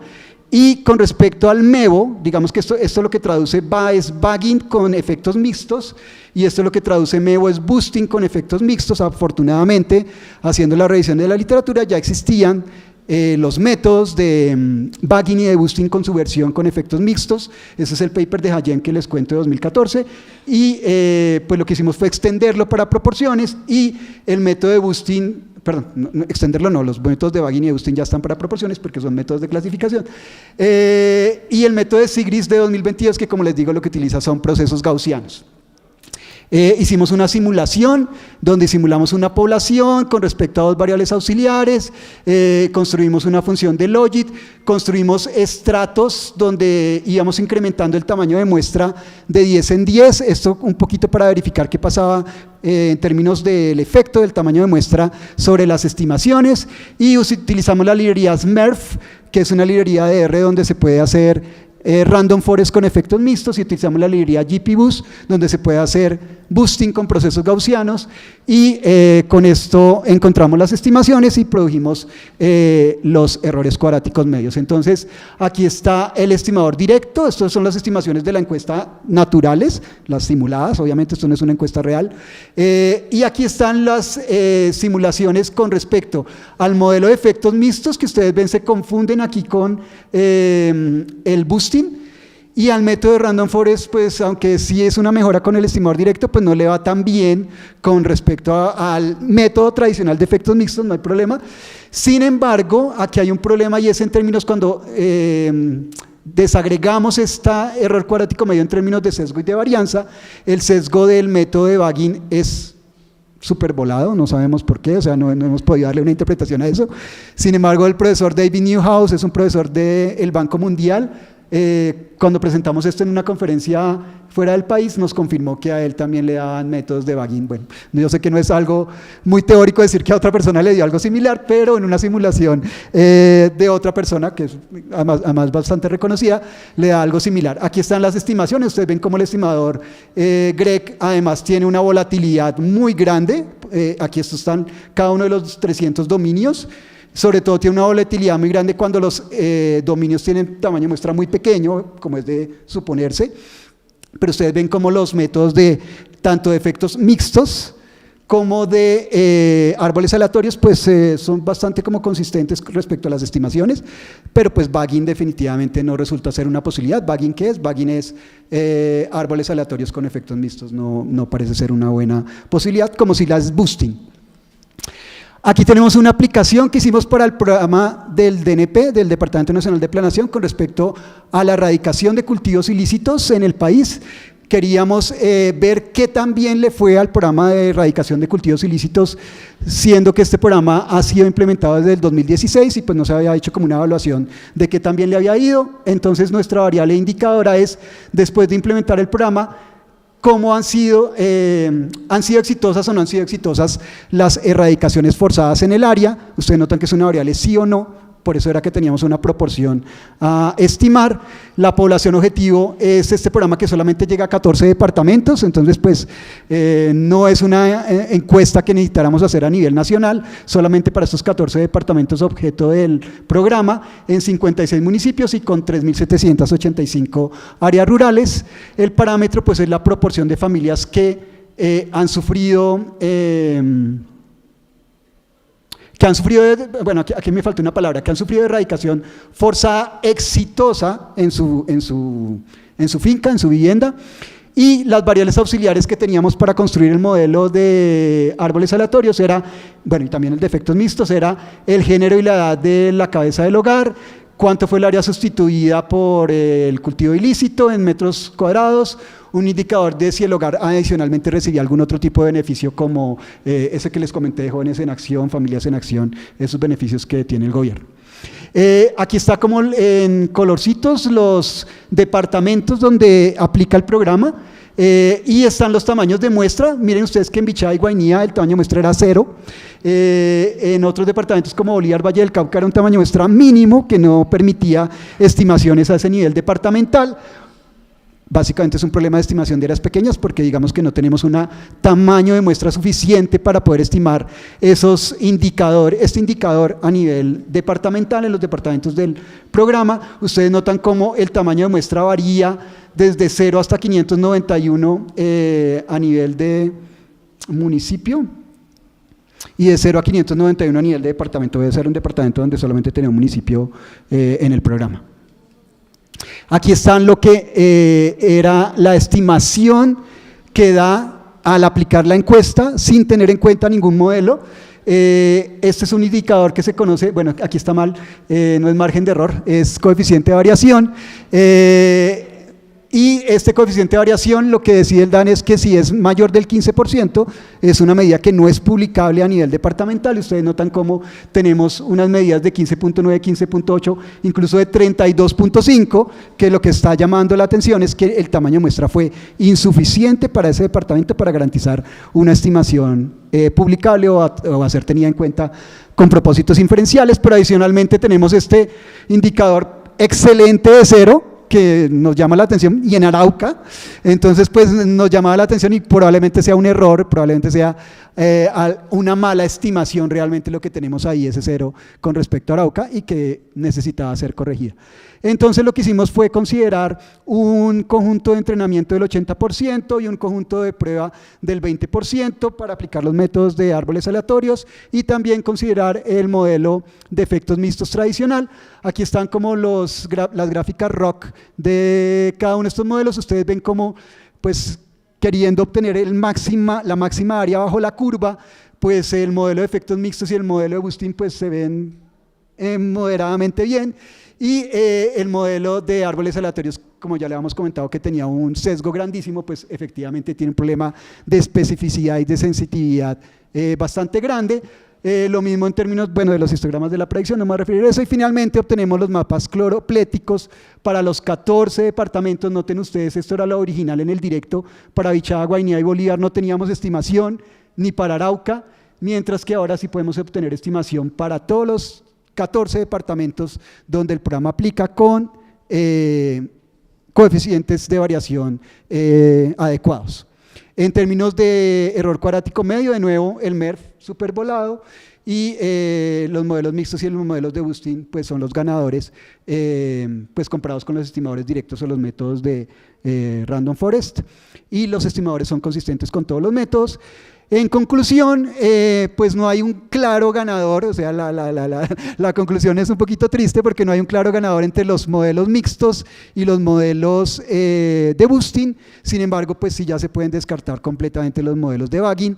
Y con respecto al MEVO, digamos que esto lo que traduce es bagging con efectos mixtos, y esto lo que traduce MEVO es boosting con efectos mixtos. Afortunadamente, haciendo la revisión de la literatura, ya existían los métodos de bagging y de boosting con subversión con efectos mixtos. Ese es el paper de Hayem que les cuento de 2014, y pues lo que hicimos fue extenderlo para proporciones, y el método de boosting, perdón, extenderlo no, los métodos de bagging y de boosting ya están para proporciones porque son métodos de clasificación, y el método de Sigris de 2022, que como les digo lo que utiliza son procesos gaussianos. Hicimos una simulación donde simulamos una población con respecto a dos variables auxiliares, construimos una función de logit, construimos estratos donde íbamos incrementando el tamaño de muestra de 10 en 10, esto un poquito para verificar qué pasaba en términos del efecto del tamaño de muestra sobre las estimaciones, y utilizamos la librería Smurf, que es una librería de R donde se puede hacer random forest con efectos mixtos, y utilizamos la librería GPBoost, donde se puede hacer boosting con procesos gaussianos, y con esto encontramos las estimaciones y produjimos los errores cuadráticos medios. Entonces, aquí está el estimador directo. Estas son las estimaciones de la encuesta naturales, las simuladas, obviamente esto no es una encuesta real, y aquí están las simulaciones con respecto al modelo de efectos mixtos, que ustedes ven se confunden aquí con el boosting, y al método de random forest, pues aunque sí es una mejora con el estimador directo, pues no le va tan bien con respecto al método tradicional de efectos mixtos, no hay problema. Sin embargo, aquí hay un problema, y es en términos cuando desagregamos este error cuadrático medio en términos de sesgo y de varianza. El sesgo del método de bagging es súper volado, no sabemos por qué, o sea, no hemos podido darle una interpretación a eso. Sin embargo, el profesor David Newhouse es un profesor del Banco Mundial. Cuando presentamos esto en una conferencia fuera del país, nos confirmó que a él también le daban métodos de bagging. Bueno, yo sé que no es algo muy teórico decir que a otra persona le dio algo similar, pero en una simulación de otra persona, que es además bastante reconocida, le da algo similar. Aquí están las estimaciones. Ustedes ven cómo el estimador Greg además tiene una volatilidad muy grande. Aquí estos están cada uno de los 300 dominios. Sobre todo tiene una volatilidad muy grande cuando los dominios tienen tamaño de muestra muy pequeño, como es de suponerse. Pero ustedes ven como los métodos de tanto de efectos mixtos como de árboles aleatorios, pues son bastante como consistentes respecto a las estimaciones, pero pues bagging definitivamente no resulta ser una posibilidad. ¿Bagging qué es? Bagging es árboles aleatorios con efectos mixtos, no parece ser una buena posibilidad, como si las boosting. Aquí tenemos una aplicación que hicimos para el programa del DNP, del Departamento Nacional de Planeación, con respecto a la erradicación de cultivos ilícitos en el país. Queríamos ver qué tan bien le fue al programa de erradicación de cultivos ilícitos, siendo que este programa ha sido implementado desde el 2016 y pues no se había hecho como una evaluación de qué tan bien le había ido. Entonces nuestra variable indicadora es, después de implementar el programa, cómo han sido exitosas o no han sido exitosas las erradicaciones forzadas en el área. Ustedes notan que es una variable sí o no, por eso era que teníamos una proporción a estimar. La población objetivo es este programa que solamente llega a 14 departamentos, entonces pues no es una encuesta que necesitáramos hacer a nivel nacional, solamente para estos 14 departamentos objeto del programa, en 56 municipios y con 3.785 áreas rurales. El parámetro pues es la proporción de familias que han sufrido... bueno, aquí me falta una palabra, que han sufrido erradicación forzada exitosa en su finca, en su vivienda, y las variables auxiliares que teníamos para construir el modelo de árboles aleatorios era, bueno, y también el de efectos mixtos, era el género y la edad de la cabeza del hogar, cuánto fue el área sustituida por el cultivo ilícito en metros cuadrados, un indicador de si el hogar adicionalmente recibía algún otro tipo de beneficio como ese que les comenté de Jóvenes en Acción, Familias en Acción, esos beneficios que tiene el gobierno. Aquí está como en colorcitos los departamentos donde aplica el programa. Y están los tamaños de muestra. Miren ustedes que en Bichada y Guainía el tamaño de muestra era 0. En otros departamentos como Bolívar, Valle del Cauca era un tamaño de muestra mínimo que no permitía estimaciones a ese nivel departamental. Básicamente es un problema de estimación de áreas pequeñas porque digamos que no tenemos un tamaño de muestra suficiente para poder estimar esos indicadores, este indicador a nivel departamental en los departamentos del programa. Ustedes notan cómo el tamaño de muestra varía desde 0 hasta 591 a nivel de municipio y de 0 a 591 a nivel de departamento. Debe ser un departamento donde solamente tenía un municipio en el programa. Aquí están lo que era la estimación que da al aplicar la encuesta sin tener en cuenta ningún modelo. Este es un indicador que se conoce, bueno, aquí está mal, no es margen de error, es coeficiente de variación. Y este coeficiente de variación lo que decide el DAN es que si es mayor del 15%, es una medida que no es publicable a nivel departamental. Y ustedes notan cómo tenemos unas medidas de 15.9, 15.8, incluso de 32.5, que lo que está llamando la atención es que el tamaño de muestra fue insuficiente para ese departamento para garantizar una estimación publicable o a ser tenida en cuenta con propósitos inferenciales. Pero adicionalmente tenemos este indicador excelente de 0, que nos llama la atención, y en Arauca, entonces pues nos llamaba la atención y probablemente sea un error, probablemente sea una mala estimación realmente lo que tenemos ahí, ese 0 con respecto a Arauca y que necesitaba ser corregida. Entonces lo que hicimos fue considerar un conjunto de entrenamiento del 80% y un conjunto de prueba del 20% para aplicar los métodos de árboles aleatorios y también considerar el modelo de efectos mixtos tradicional. Aquí están como las gráficas ROC de cada uno de estos modelos. Ustedes ven como, pues, queriendo obtener la máxima área bajo la curva, pues el modelo de efectos mixtos y el modelo de boosting pues se ven moderadamente bien. Y el modelo de árboles aleatorios, como ya le habíamos comentado que tenía un sesgo grandísimo, pues efectivamente tiene un problema de especificidad y de sensitividad bastante grande. Lo mismo en términos, bueno, de los histogramas de la predicción, no me voy a referir a eso. Y finalmente obtenemos los mapas cloropléticos para los 14 departamentos. Noten ustedes, esto era lo original en el directo. Para Bichada, Guainía y Bolívar no teníamos estimación, ni para Arauca, mientras que ahora sí podemos obtener estimación para todos los 14 departamentos donde el programa aplica con coeficientes de variación adecuados. En términos de error cuadrático medio, de nuevo el MERF supervolado y los modelos mixtos y los modelos de boosting pues son los ganadores pues comparados con los estimadores directos o los métodos de Random Forest, y los estimadores son consistentes con todos los métodos. En conclusión, pues no hay un claro ganador, o sea, la conclusión es un poquito triste porque no hay un claro ganador entre los modelos mixtos y los modelos de boosting. Sin embargo, pues sí ya se pueden descartar completamente los modelos de bagging.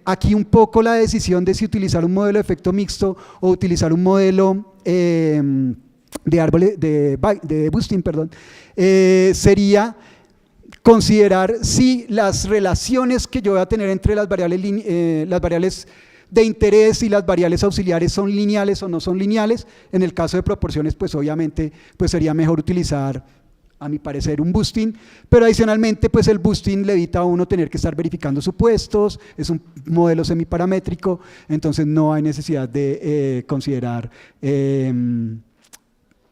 Aquí un poco la decisión de si utilizar un modelo de efecto mixto o utilizar un modelo de boosting, perdón, sería considerar si las relaciones que yo voy a tener entre las variables de interés y las variables auxiliares son lineales o no son lineales. En el caso de proporciones, pues obviamente pues sería mejor utilizar, a mi parecer, un boosting, pero adicionalmente pues el boosting le evita a uno tener que estar verificando supuestos, es un modelo semiparamétrico, entonces no hay necesidad de considerar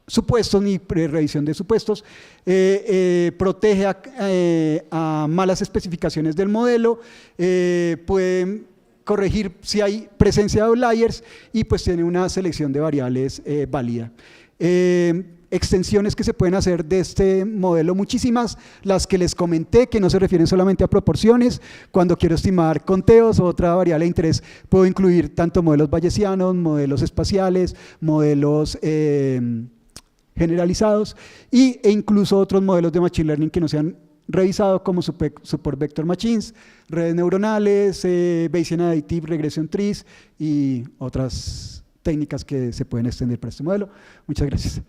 supuestos ni revisión de supuestos. Protege a malas especificaciones del modelo, pueden corregir si hay presencia de outliers y pues tiene una selección de variables válida. Extensiones que se pueden hacer de este modelo, muchísimas, las que les comenté, que no se refieren solamente a proporciones. Cuando quiero estimar conteos o otra variable de interés, puedo incluir tanto modelos bayesianos, modelos espaciales, modelos generalizados e incluso otros modelos de Machine Learning que no se han revisado, como Support Vector Machines, redes neuronales, Bayesian Additive Regression Trees y otras técnicas que se pueden extender para este modelo. Muchas gracias.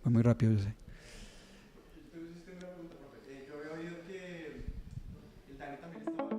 Fue muy rápido, yo sé. Entonces, tengo una pregunta, profe. Yo había oído que el Dani también estaba...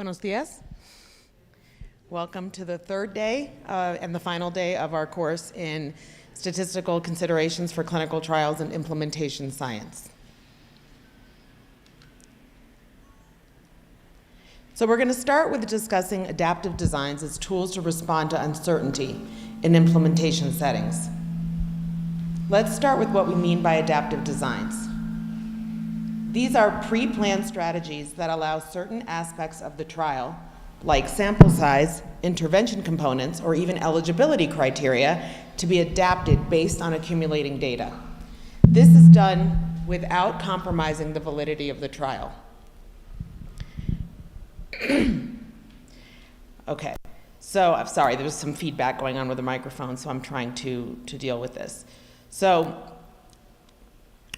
Buenos dias. Welcome to the third day and the final day of our course in Statistical Considerations for Clinical Trials and Implementation Science. So we're going to start with discussing adaptive designs as tools to respond to uncertainty in implementation settings. Let's start with what we mean by adaptive designs. These are pre-planned strategies that allow certain aspects of the trial, like sample size, intervention components, or even eligibility criteria, to be adapted based on accumulating data. This is done without compromising the validity of the trial. Okay, so I'm sorry, there was some feedback going on with the microphone, so I'm trying to deal with this. So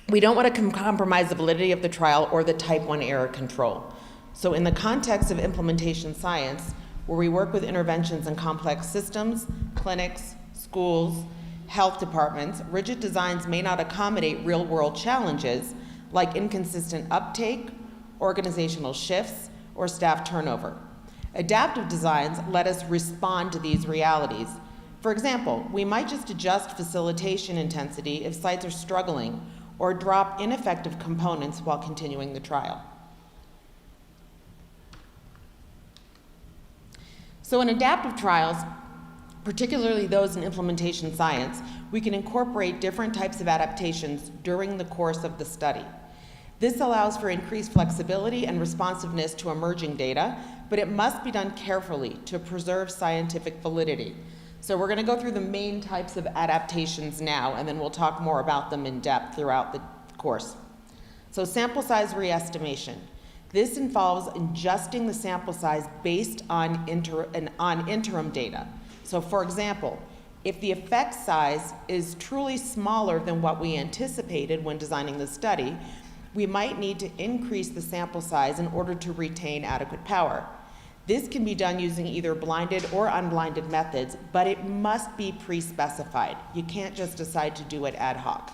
we don't want to compromise the validity of the trial or the type 1 error control. So in the context of implementation science, where we work with interventions in complex systems, clinics, schools, health departments, rigid designs may not accommodate real-world challenges like inconsistent uptake, organizational shifts, or staff turnover. Adaptive designs let us respond to these realities. For example, we might just adjust facilitation intensity if sites are struggling or drop ineffective components while continuing the trial. So in adaptive trials, particularly those in implementation science, we can incorporate different types of adaptations during the course of the study. This allows for increased flexibility and responsiveness to emerging data, but it must be done carefully to preserve scientific validity. So we're going to go through the main types of adaptations now, and then we'll talk more about them in depth throughout the course. So sample size re-estimation. This involves adjusting the sample size based on interim data. So for example, if the effect size is truly smaller than what we anticipated when designing the study, we might need to increase the sample size in order to retain adequate power. This can be done using either blinded or unblinded methods, but it must be pre-specified. You can't just decide to do it ad hoc.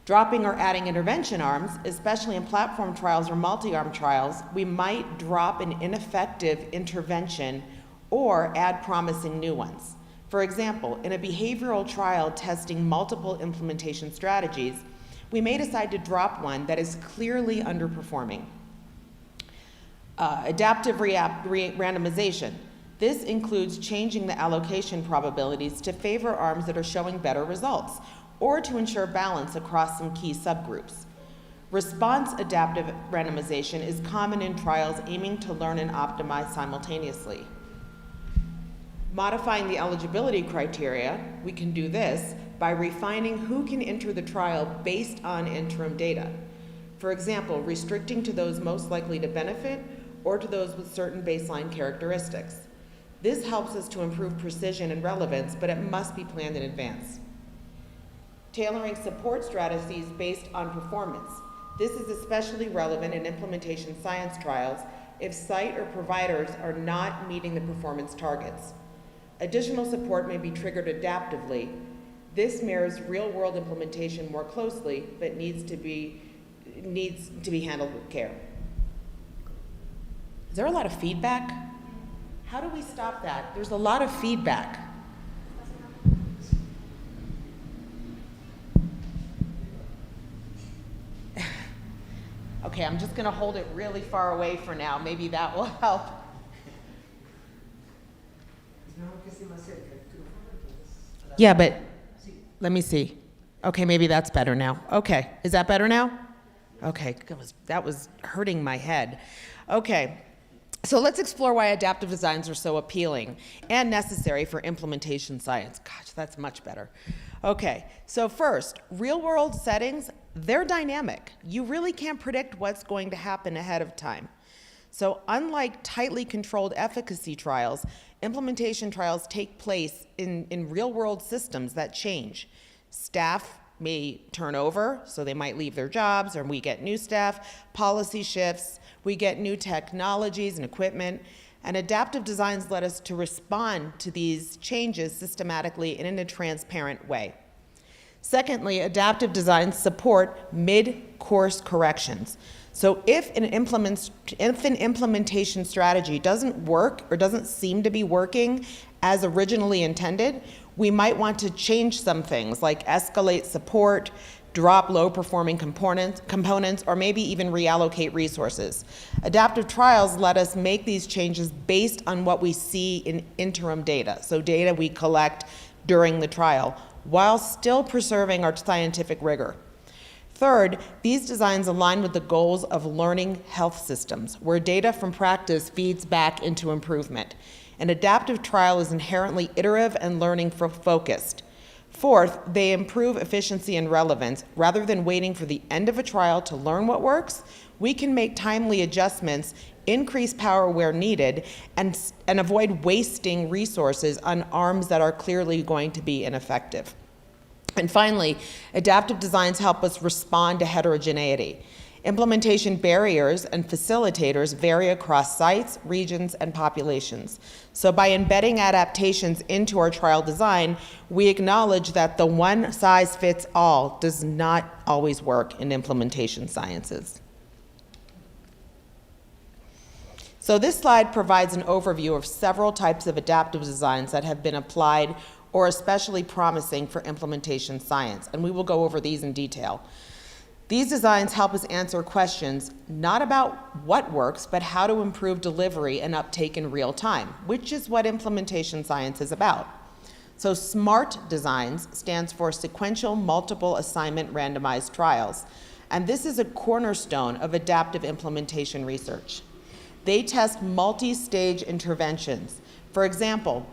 Dropping or adding intervention arms, especially in platform trials or multi-arm trials, we might drop an ineffective intervention or add promising new ones. For example, in a behavioral trial testing multiple implementation strategies, we may decide to drop one that is clearly underperforming. Adaptive randomization. This includes changing the allocation probabilities to favor arms that are showing better results, or to ensure balance across some key subgroups. Response adaptive randomization is common in trials aiming to learn and optimize simultaneously. Modifying the eligibility criteria, we can do this by refining who can enter the trial based on interim data. For example, restricting to those most likely to benefit or to those with certain baseline characteristics. This helps us to improve precision and relevance, but it must be planned in advance. Tailoring support strategies based on performance. This is especially relevant in implementation science trials if site or providers are not meeting the performance targets. Additional support may be triggered adaptively. This mirrors real-world implementation more closely, but needs to be handled with care. Is there a lot of feedback? How do we stop that? There's a lot of feedback. Okay, I'm just going to hold it really far away for now. Maybe that will help. Yeah, but let me see. Okay, maybe that's better now. Okay, is that better now? Okay, that was hurting my head. Okay, so let's explore why adaptive designs are so appealing and necessary for implementation science. Gosh, that's much better. Okay, so first, real-world settings, they're dynamic. You really can't predict what's going to happen ahead of time. So unlike tightly controlled efficacy trials, implementation trials take place in real-world systems that change. Staff may turn over, so they might leave their jobs, or we get new staff. Policy shifts, we get new technologies and equipment, and adaptive designs let us to respond to these changes systematically and in a transparent way. Secondly, adaptive designs support mid-course corrections. So if an implementation strategy doesn't work or doesn't seem to be working as originally intended, we might want to change some things like escalate support, drop low-performing components, or maybe even reallocate resources. Adaptive trials let us make these changes based on what we see in interim data, so data we collect during the trial, while still preserving our scientific rigor. Third, these designs align with the goals of learning health systems, where data from practice feeds back into improvement. An adaptive trial is inherently iterative and learning-focused. Fourth, they improve efficiency and relevance. Rather than waiting for the end of a trial to learn what works, we can make timely adjustments, increase power where needed, and avoid wasting resources on arms that are clearly going to be ineffective. And finally, adaptive designs help us respond to heterogeneity. Implementation barriers and facilitators vary across sites, regions, and populations. So by embedding adaptations into our trial design, we acknowledge that the one-size-fits-all does not always work in implementation sciences. So this slide provides an overview of several types of adaptive designs that have been applied or especially promising for implementation science, and we will go over these in detail. These designs help us answer questions not about what works, but how to improve delivery and uptake in real time, which is what implementation science is about. So SMART designs stands for Sequential Multiple Assignment Randomized Trials, and this is a cornerstone of adaptive implementation research. They test multi-stage interventions. For example,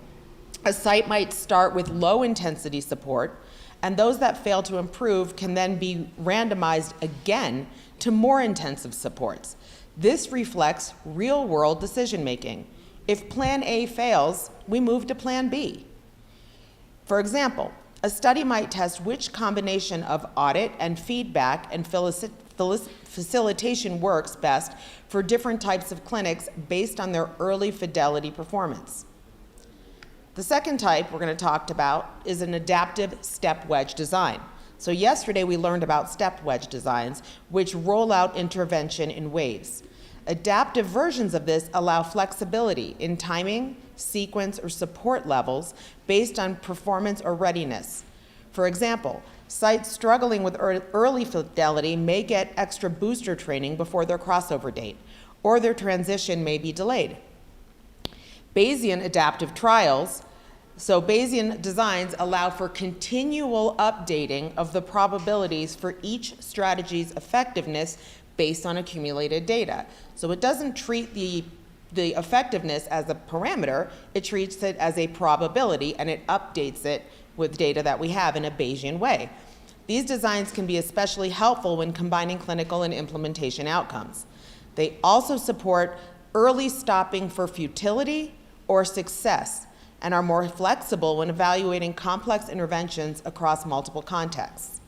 a site might start with low-intensity support, and those that fail to improve can then be randomized again to more intensive supports. This reflects real-world decision-making. If Plan A fails, we move to Plan B. For example, a study might test which combination of audit and feedback and facilitation works best for different types of clinics based on their early fidelity performance. The second type we're going to talk about is an adaptive step wedge design. So yesterday we learned about step wedge designs, which roll out intervention in waves. Adaptive versions of this allow flexibility in timing, sequence, or support levels based on performance or readiness. For example, sites struggling with early fidelity may get extra booster training before their crossover date, or their transition may be delayed. Bayesian adaptive trials, so Bayesian designs allow for continual updating of the probabilities for each strategy's effectiveness based on accumulated data. So it doesn't treat the effectiveness as a parameter, it treats it as a probability, and it updates it with data that we have in a Bayesian way. These designs can be especially helpful when combining clinical and implementation outcomes. They also support early stopping for futility or success, and are more flexible when evaluating complex interventions across multiple contexts.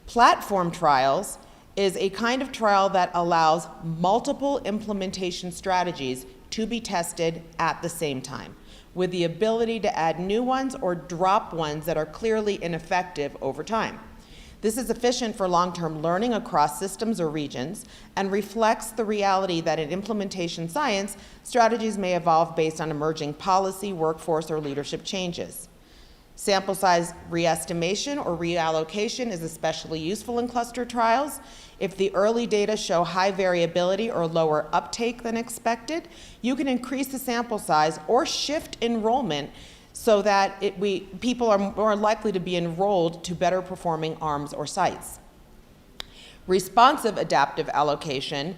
Platform trials is a kind of trial that allows multiple implementation strategies to be tested at the same time, with the ability to add new ones or drop ones that are clearly ineffective over time. This is efficient for long-term learning across systems or regions and reflects the reality that in implementation science, strategies may evolve based on emerging policy, workforce, or leadership changes. Sample size re-estimation or reallocation is especially useful in cluster trials. If the early data show high variability or lower uptake than expected, you can increase the sample size or shift enrollment so that people are more likely to be enrolled to better performing arms or sites. Responsive adaptive allocation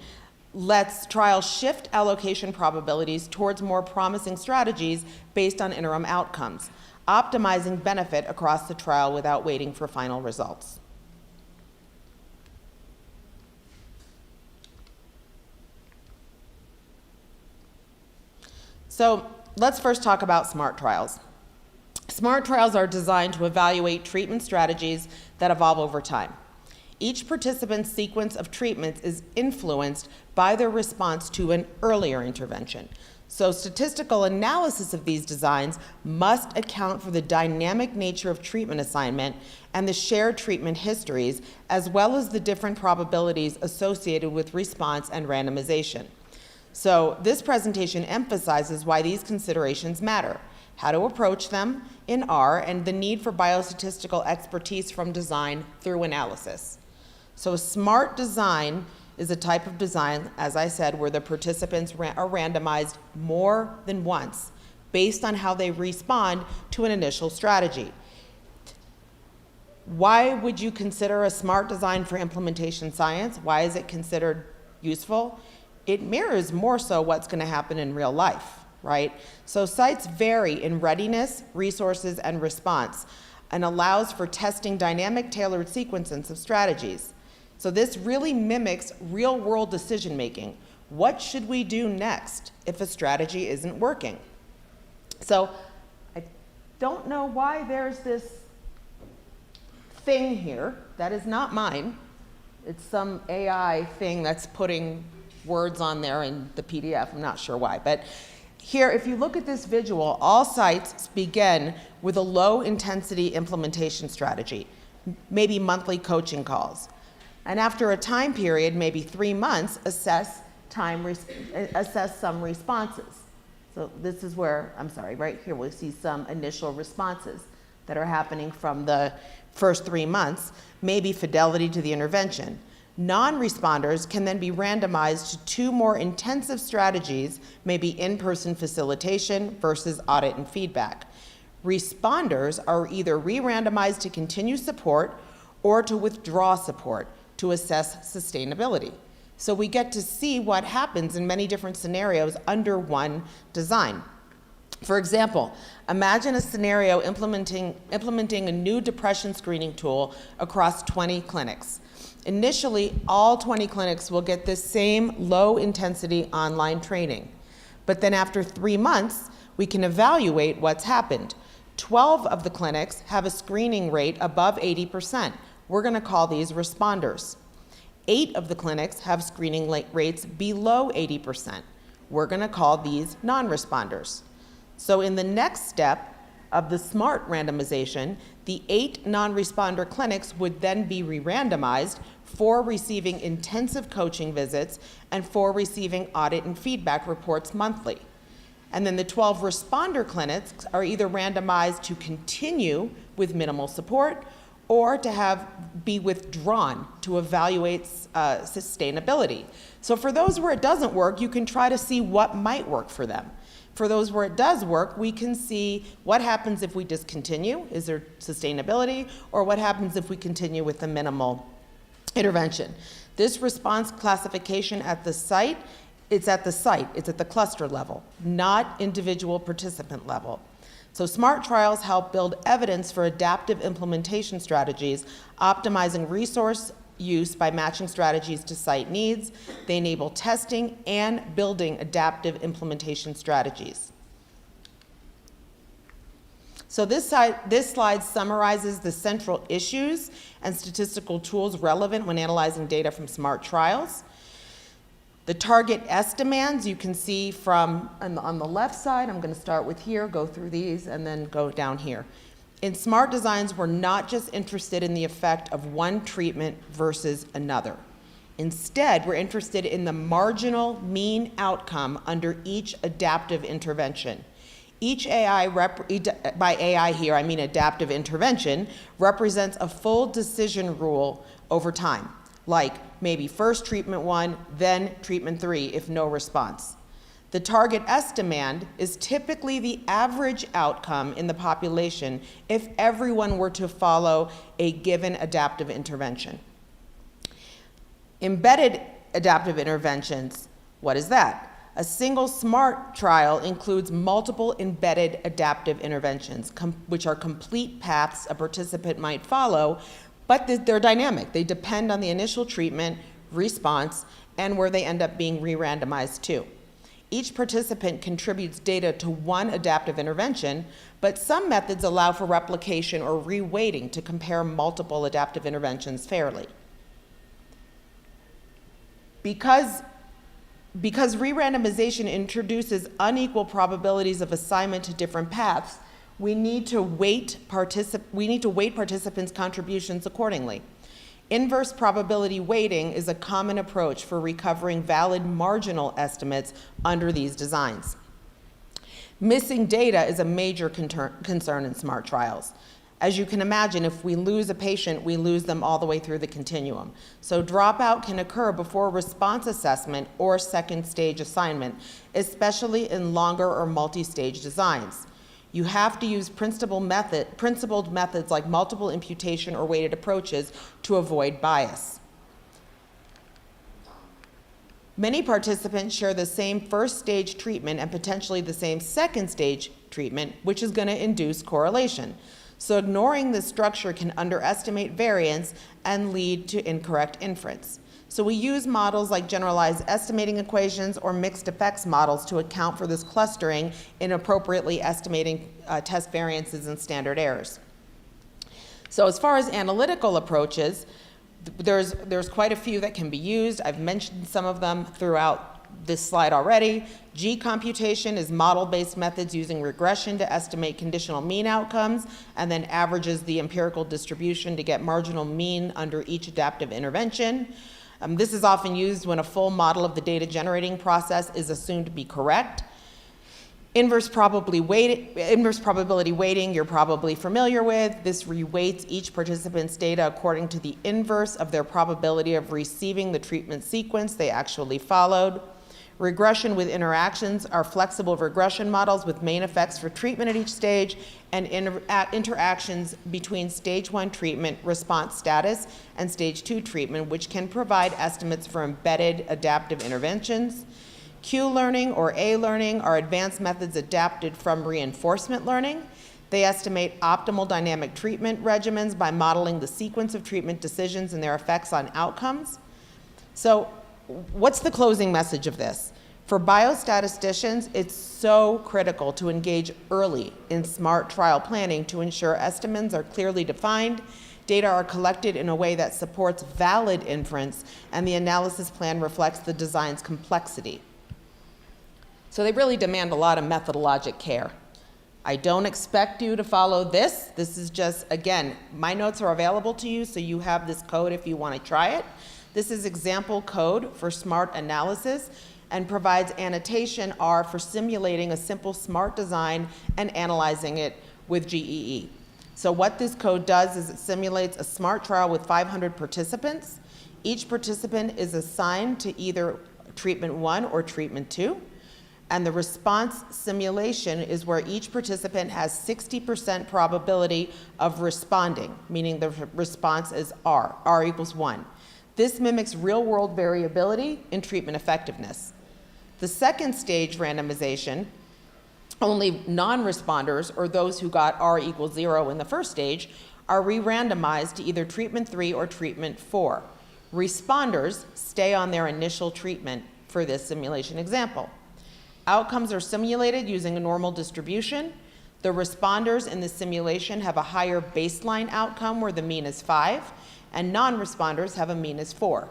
lets trials shift allocation probabilities towards more promising strategies based on interim outcomes, optimizing benefit across the trial without waiting for final results. So let's first talk about SMART trials. SMART trials are designed to evaluate treatment strategies that evolve over time. Each participant's sequence of treatments is influenced by their response to an earlier intervention. So statistical analysis of these designs must account for the dynamic nature of treatment assignment and the shared treatment histories, as well as the different probabilities associated with response and randomization. So this presentation emphasizes why these considerations matter, how to approach them in R, and the need for biostatistical expertise from design through analysis. So a smart design is a type of design, as I said, where the participants are randomized more than once based on how they respond to an initial strategy. Why would you consider a smart design for implementation science? Why is it considered useful? It mirrors more so what's going to happen in real life, right? So sites vary in readiness, resources, and response, and allows for testing dynamic tailored sequences of strategies. So this really mimics real-world decision-making. What should we do next if a strategy isn't working? So I don't know why there's this thing here. That is not mine. It's some AI thing that's putting words on there in the PDF. I'm not sure why. But here, if you look at this visual, all sites begin with a low-intensity implementation strategy, maybe monthly coaching calls. And after a time period, maybe 3 months, assess some responses. So this is where, I'm sorry, right here we see some initial responses that are happening from the first 3 months, maybe fidelity to the intervention. Non-responders can then be randomized to 2 more intensive strategies, maybe in-person facilitation versus audit and feedback. Responders are either re-randomized to continue support or to withdraw support to assess sustainability. So we get to see what happens in many different scenarios under one design. For example, imagine a scenario implementing a new depression screening tool across 20 clinics. Initially, all 20 clinics will get this same low-intensity online training. But then after 3 months, we can evaluate what's happened. 12 of the clinics have a screening rate above 80%. We're going to call these responders. 8 of the clinics have screening rates below 80%. We're going to call these non-responders. So in the next step of the SMART randomization, the 8 non-responder clinics would then be re-randomized for receiving intensive coaching visits and for receiving audit and feedback reports monthly. And then the 12 responder clinics are either randomized to continue with minimal support or to be withdrawn to evaluate sustainability. So for those where it doesn't work, you can try to see what might work for them. For those where it does work, we can see what happens if we discontinue. Is there sustainability? Or what happens if we continue with the minimal intervention? This response classification at the site, it's at the cluster level, not individual participant level. So SMART trials help build evidence for adaptive implementation strategies, optimizing resource use by matching strategies to site needs. They enable testing and building adaptive implementation strategies. So this slide summarizes the central issues and statistical tools relevant when analyzing data from SMART trials. The target estimands you can see from on the left side. I'm going to start with here, go through these, and then go down here. In SMART designs, we're not just interested in the effect of one treatment versus another. Instead, we're interested in the marginal mean outcome under each adaptive intervention. Each by AI here, I mean adaptive intervention, represents a full decision rule over time, like maybe first treatment 1, then treatment 3 if no response. The target estimand is typically the average outcome in the population if everyone were to follow a given adaptive intervention. Embedded adaptive interventions, what is that? A single SMART trial includes multiple embedded adaptive interventions, which are complete paths a participant might follow, but they're dynamic. They depend on the initial treatment, response, and where they end up being re-randomized to. Each participant contributes data to one adaptive intervention, but some methods allow for replication or reweighting to compare multiple adaptive interventions fairly. Because Because re-randomization introduces unequal probabilities of assignment to different paths, we need to weight participants' contributions accordingly. Inverse probability weighting is a common approach for recovering valid marginal estimates under these designs. Missing data is a major concern in SMART trials. As you can imagine, if we lose a patient, we lose them all the way through the continuum. So dropout can occur before response assessment or second stage assignment, especially in longer or multi-stage designs. You have to use principled methods like multiple imputation or weighted approaches to avoid bias. Many participants share the same first stage treatment and potentially the same second stage treatment, which is going to induce correlation. So ignoring this structure can underestimate variance and lead to incorrect inference. So we use models like generalized estimating equations or mixed effects models to account for this clustering in appropriately estimating test variances and standard errors. So as far as analytical approaches, there's quite a few that can be used. I've mentioned some of them throughout this slide already. G computation is model-based methods using regression to estimate conditional mean outcomes and then averages the empirical distribution to get marginal mean under each adaptive intervention. This is often used when a full model of the data generating process is assumed to be correct. Inverse probability weighting you're probably familiar with. This reweights each participant's data according to the inverse of their probability of receiving the treatment sequence they actually followed. Regression with interactions are flexible regression models with main effects for treatment at each stage and interactions between stage 1 treatment response status and stage 2 treatment, which can provide estimates for embedded adaptive interventions. Q-learning or A-learning are advanced methods adapted from reinforcement learning. They estimate optimal dynamic treatment regimens by modeling the sequence of treatment decisions and their effects on outcomes. So what's the closing message of this? For biostatisticians, it's so critical to engage early in SMART trial planning to ensure estimates are clearly defined, data are collected in a way that supports valid inference, and the analysis plan reflects the design's complexity. So they really demand a lot of methodologic care. I don't expect you to follow this. This is just, again, my notes are available to you, so you have this code if you want to try it. This is example code for SMART analysis and provides annotation R for simulating a simple SMART design and analyzing it with GEE. So what this code does is it simulates a SMART trial with 500 participants. Each participant is assigned to either treatment 1 or treatment 2. And the response simulation is where each participant has 60% probability of responding, meaning the response is R equals 1. This mimics real-world variability in treatment effectiveness. The second stage randomization, only non-responders or those who got R equals 0 in the first stage are re-randomized to either treatment 3 or treatment 4. Responders stay on their initial treatment for this simulation example. Outcomes are simulated using a normal distribution. The responders in the simulation have a higher baseline outcome where the mean is 5, and non-responders have a mean is 4.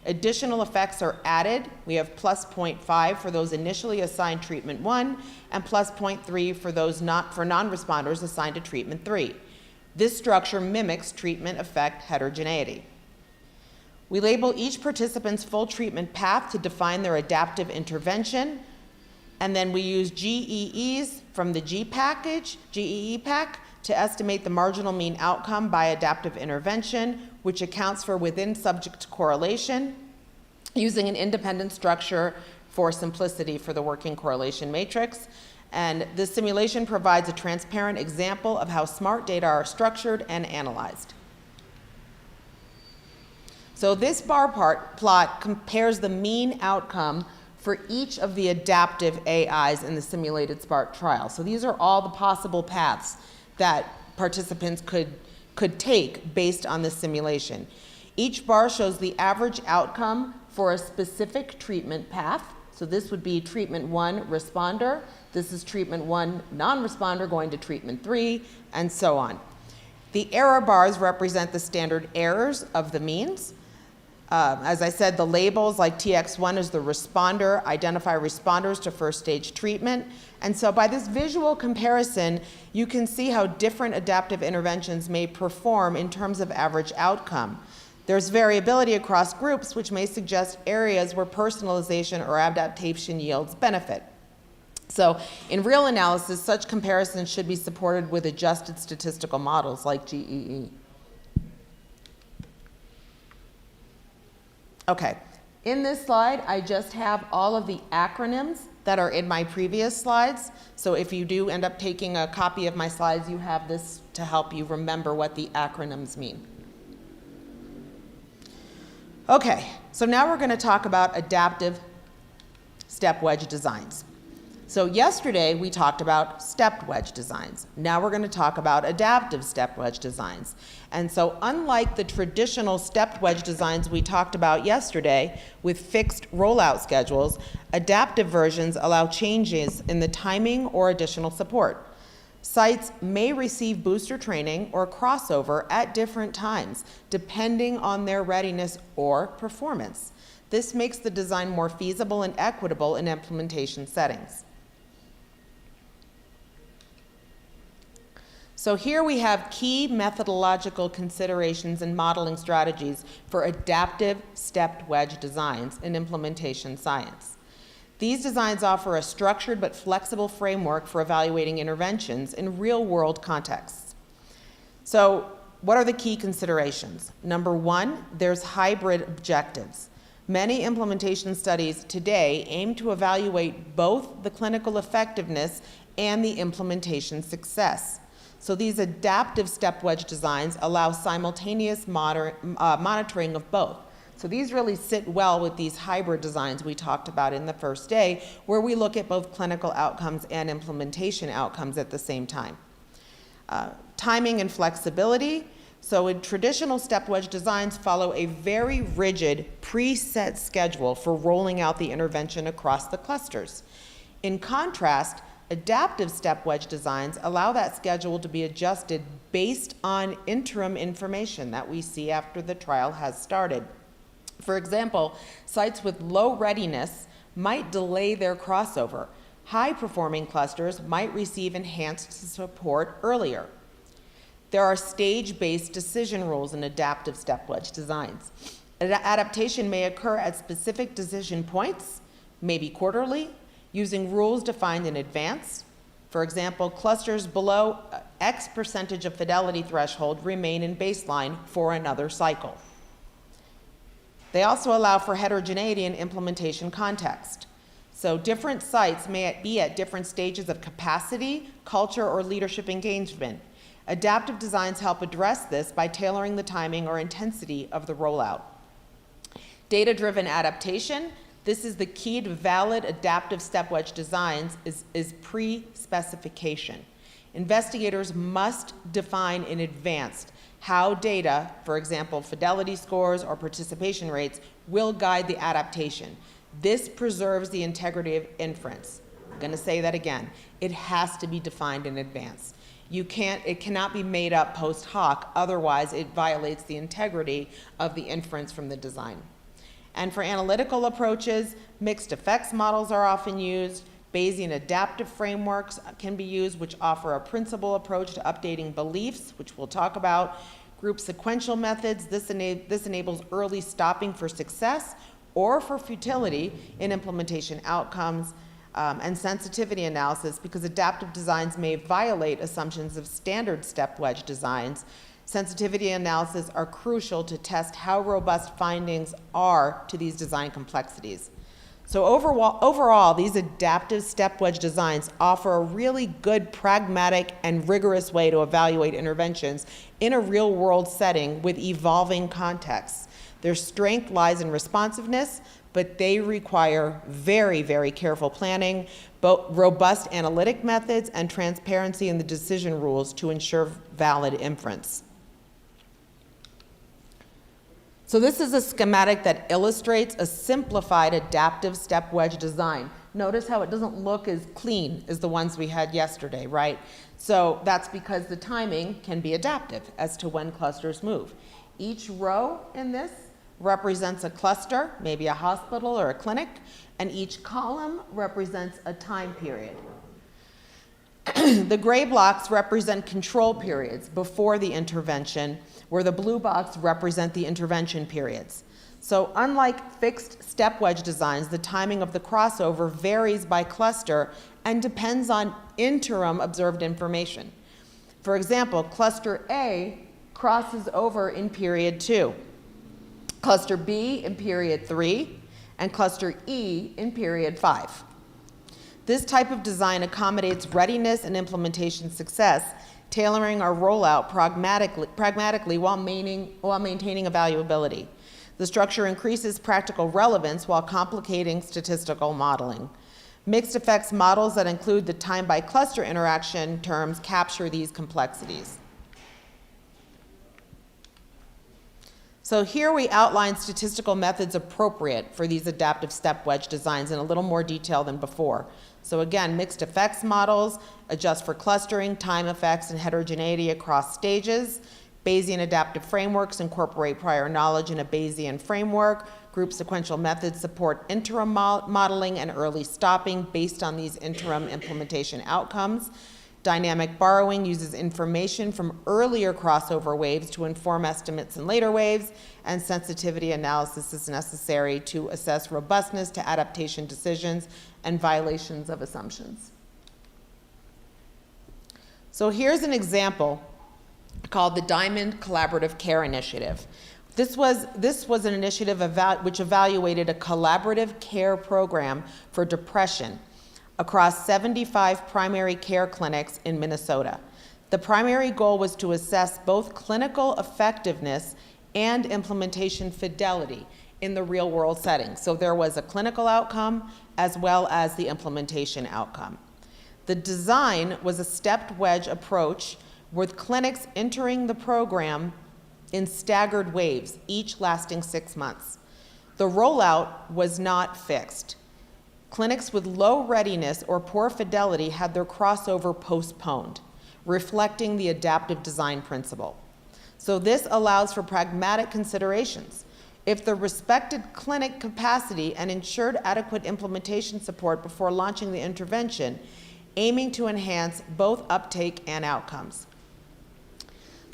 Additional effects are added. We have plus 0.5 for those initially assigned treatment 1 and plus 0.3 for those non-responders assigned to treatment 3. This structure mimics treatment effect heterogeneity. We label each participant's full treatment path to define their adaptive intervention, and then we use GEEs from the GEE pack to estimate the marginal mean outcome by adaptive intervention, which accounts for within subject correlation, using an independent structure for simplicity for the working correlation matrix. And this simulation provides a transparent example of how SMART data are structured and analyzed. So this bar plot compares the mean outcome for each of the adaptive AIs in the simulated SMART trial. So these are all the possible paths that participants could take based on this simulation. Each bar shows the average outcome for a specific treatment path. So this would be treatment 1 responder. This is treatment 1 non-responder going to treatment 3, and so on. The error bars represent the standard errors of the means. As I said, the labels like TX1 is the responder, identify responders to first stage treatment. And so by this visual comparison, you can see how different adaptive interventions may perform in terms of average outcome. There's variability across groups, which may suggest areas where personalization or adaptation yields benefit. So in real analysis, such comparisons should be supported with adjusted statistical models like GEE. Okay, in this slide, I just have all of the acronyms that are in my previous slides. So if you do end up taking a copy of my slides, you have this to help you remember what the acronyms mean. Okay, so now we're going to talk about adaptive step wedge designs. So yesterday we talked about stepped wedge designs. Now we're going to talk about adaptive step wedge designs. And so unlike the traditional stepped wedge designs we talked about yesterday with fixed rollout schedules, adaptive versions allow changes in the timing or additional support. Sites may receive booster training or crossover at different times, depending on their readiness or performance. This makes the design more feasible and equitable in implementation settings. So here we have key methodological considerations and modeling strategies for adaptive stepped wedge designs in implementation science. These designs offer a structured but flexible framework for evaluating interventions in real-world contexts. So what are the key considerations? Number one, there's hybrid objectives. Many implementation studies today aim to evaluate both the clinical effectiveness and the implementation success. So these adaptive step wedge designs allow simultaneous monitoring of both. So these really sit well with these hybrid designs we talked about in the first day, where we look at both clinical outcomes and implementation outcomes at the same time. Timing and flexibility. So in traditional step wedge designs follow a very rigid preset schedule for rolling out the intervention across the clusters. In contrast, adaptive step wedge designs allow that schedule to be adjusted based on interim information that we see after the trial has started. For example, sites with low readiness might delay their crossover. High-performing clusters might receive enhanced support earlier. There are stage-based decision rules in adaptive step wedge designs. Adaptation may occur at specific decision points, maybe quarterly, using rules defined in advance. For example, clusters below X percentage of fidelity threshold remain in baseline for another cycle. They also allow for heterogeneity in implementation context. So different sites may be at different stages of capacity, culture, or leadership engagement. Adaptive designs help address this by tailoring the timing or intensity of the rollout. Data-driven adaptation. This is the key to valid adaptive step wedge designs is pre-specification. Investigators must define in advance how data, for example, fidelity scores or participation rates, will guide the adaptation. This preserves the integrity of inference. I'm going to say that again. It has to be defined in advance. It cannot be made up post hoc, otherwise it violates the integrity of the inference from the design. And for analytical approaches, mixed effects models are often used. Bayesian adaptive frameworks can be used, which offer a principal approach to updating beliefs, which we'll talk about. Group sequential methods, this enables early stopping for success or for futility in implementation outcomes, and sensitivity analysis, because adaptive designs may violate assumptions of standard step wedge designs. Sensitivity analysis are crucial to test how robust findings are to these design complexities. So overall, these adaptive step wedge designs offer a really good, pragmatic, and rigorous way to evaluate interventions in a real-world setting with evolving contexts. Their strength lies in responsiveness, but they require very, very careful planning, both robust analytic methods, and transparency in the decision rules to ensure valid inference. So this is a schematic that illustrates a simplified adaptive step wedge design. Notice how it doesn't look as clean as the ones we had yesterday, right? So that's because the timing can be adaptive as to when clusters move. Each row in this represents a cluster, maybe a hospital or a clinic, and each column represents a time period. The gray blocks represent control periods before the intervention, where the blue box represent the intervention periods. So unlike fixed step wedge designs, the timing of the crossover varies by cluster and depends on interim observed information. For example, cluster A crosses over in period 2, cluster B in period 3, and cluster E in period 5. This type of design accommodates readiness and implementation success, tailoring our rollout pragmatically while maintaining evaluability. The structure increases practical relevance while complicating statistical modeling. Mixed effects models that include the time by cluster interaction terms capture these complexities. So here we outline statistical methods appropriate for these adaptive step wedge designs in a little more detail than before. So again, mixed effects models adjust for clustering, time effects, and heterogeneity across stages. Bayesian adaptive frameworks incorporate prior knowledge in a Bayesian framework. Group sequential methods support interim modeling and early stopping based on these interim implementation outcomes. Dynamic borrowing uses information from earlier crossover waves to inform estimates in later waves, and sensitivity analysis is necessary to assess robustness to adaptation decisions and violations of assumptions. So here's an example called the Diamond Collaborative Care Initiative. This was an initiative which evaluated a collaborative care program for depression across 75 primary care clinics in Minnesota. The primary goal was to assess both clinical effectiveness and implementation fidelity in the real-world setting. So there was a clinical outcome as well as the implementation outcome. The design was a stepped wedge approach with clinics entering the program in staggered waves, each lasting 6 months. The rollout was not fixed. Clinics with low readiness or poor fidelity had their crossover postponed, reflecting the adaptive design principle. So this allows for pragmatic considerations. If the respected clinic capacity and ensured adequate implementation support before launching the intervention, aiming to enhance both uptake and outcomes.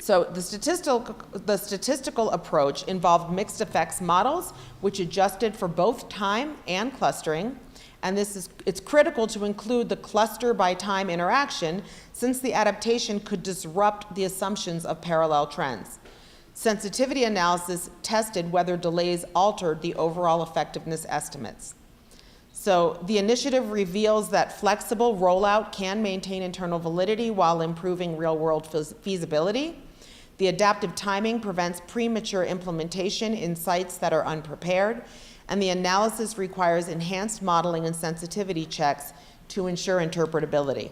So the statistical approach involved mixed effects models, which adjusted for both time and clustering. And it's critical to include the cluster by time interaction, since the adaptation could disrupt the assumptions of parallel trends. Sensitivity analysis tested whether delays altered the overall effectiveness estimates. So the initiative reveals that flexible rollout can maintain internal validity while improving real-world feasibility. The adaptive timing prevents premature implementation in sites that are unprepared, and the analysis requires enhanced modeling and sensitivity checks to ensure interpretability.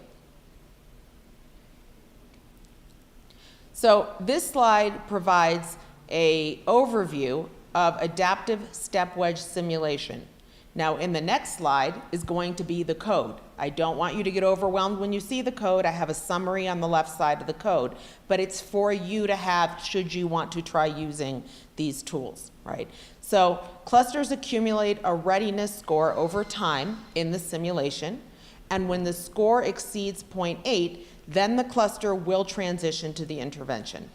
So this slide provides an overview of adaptive step wedge simulation. Now in the next slide is going to be the code. I don't want you to get overwhelmed when you see the code. I have a summary on the left side of the code, but it's for you to have should you want to try using these tools, right? So clusters accumulate a readiness score over time in the simulation, and when the score exceeds 0.8, then the cluster will transition to the intervention,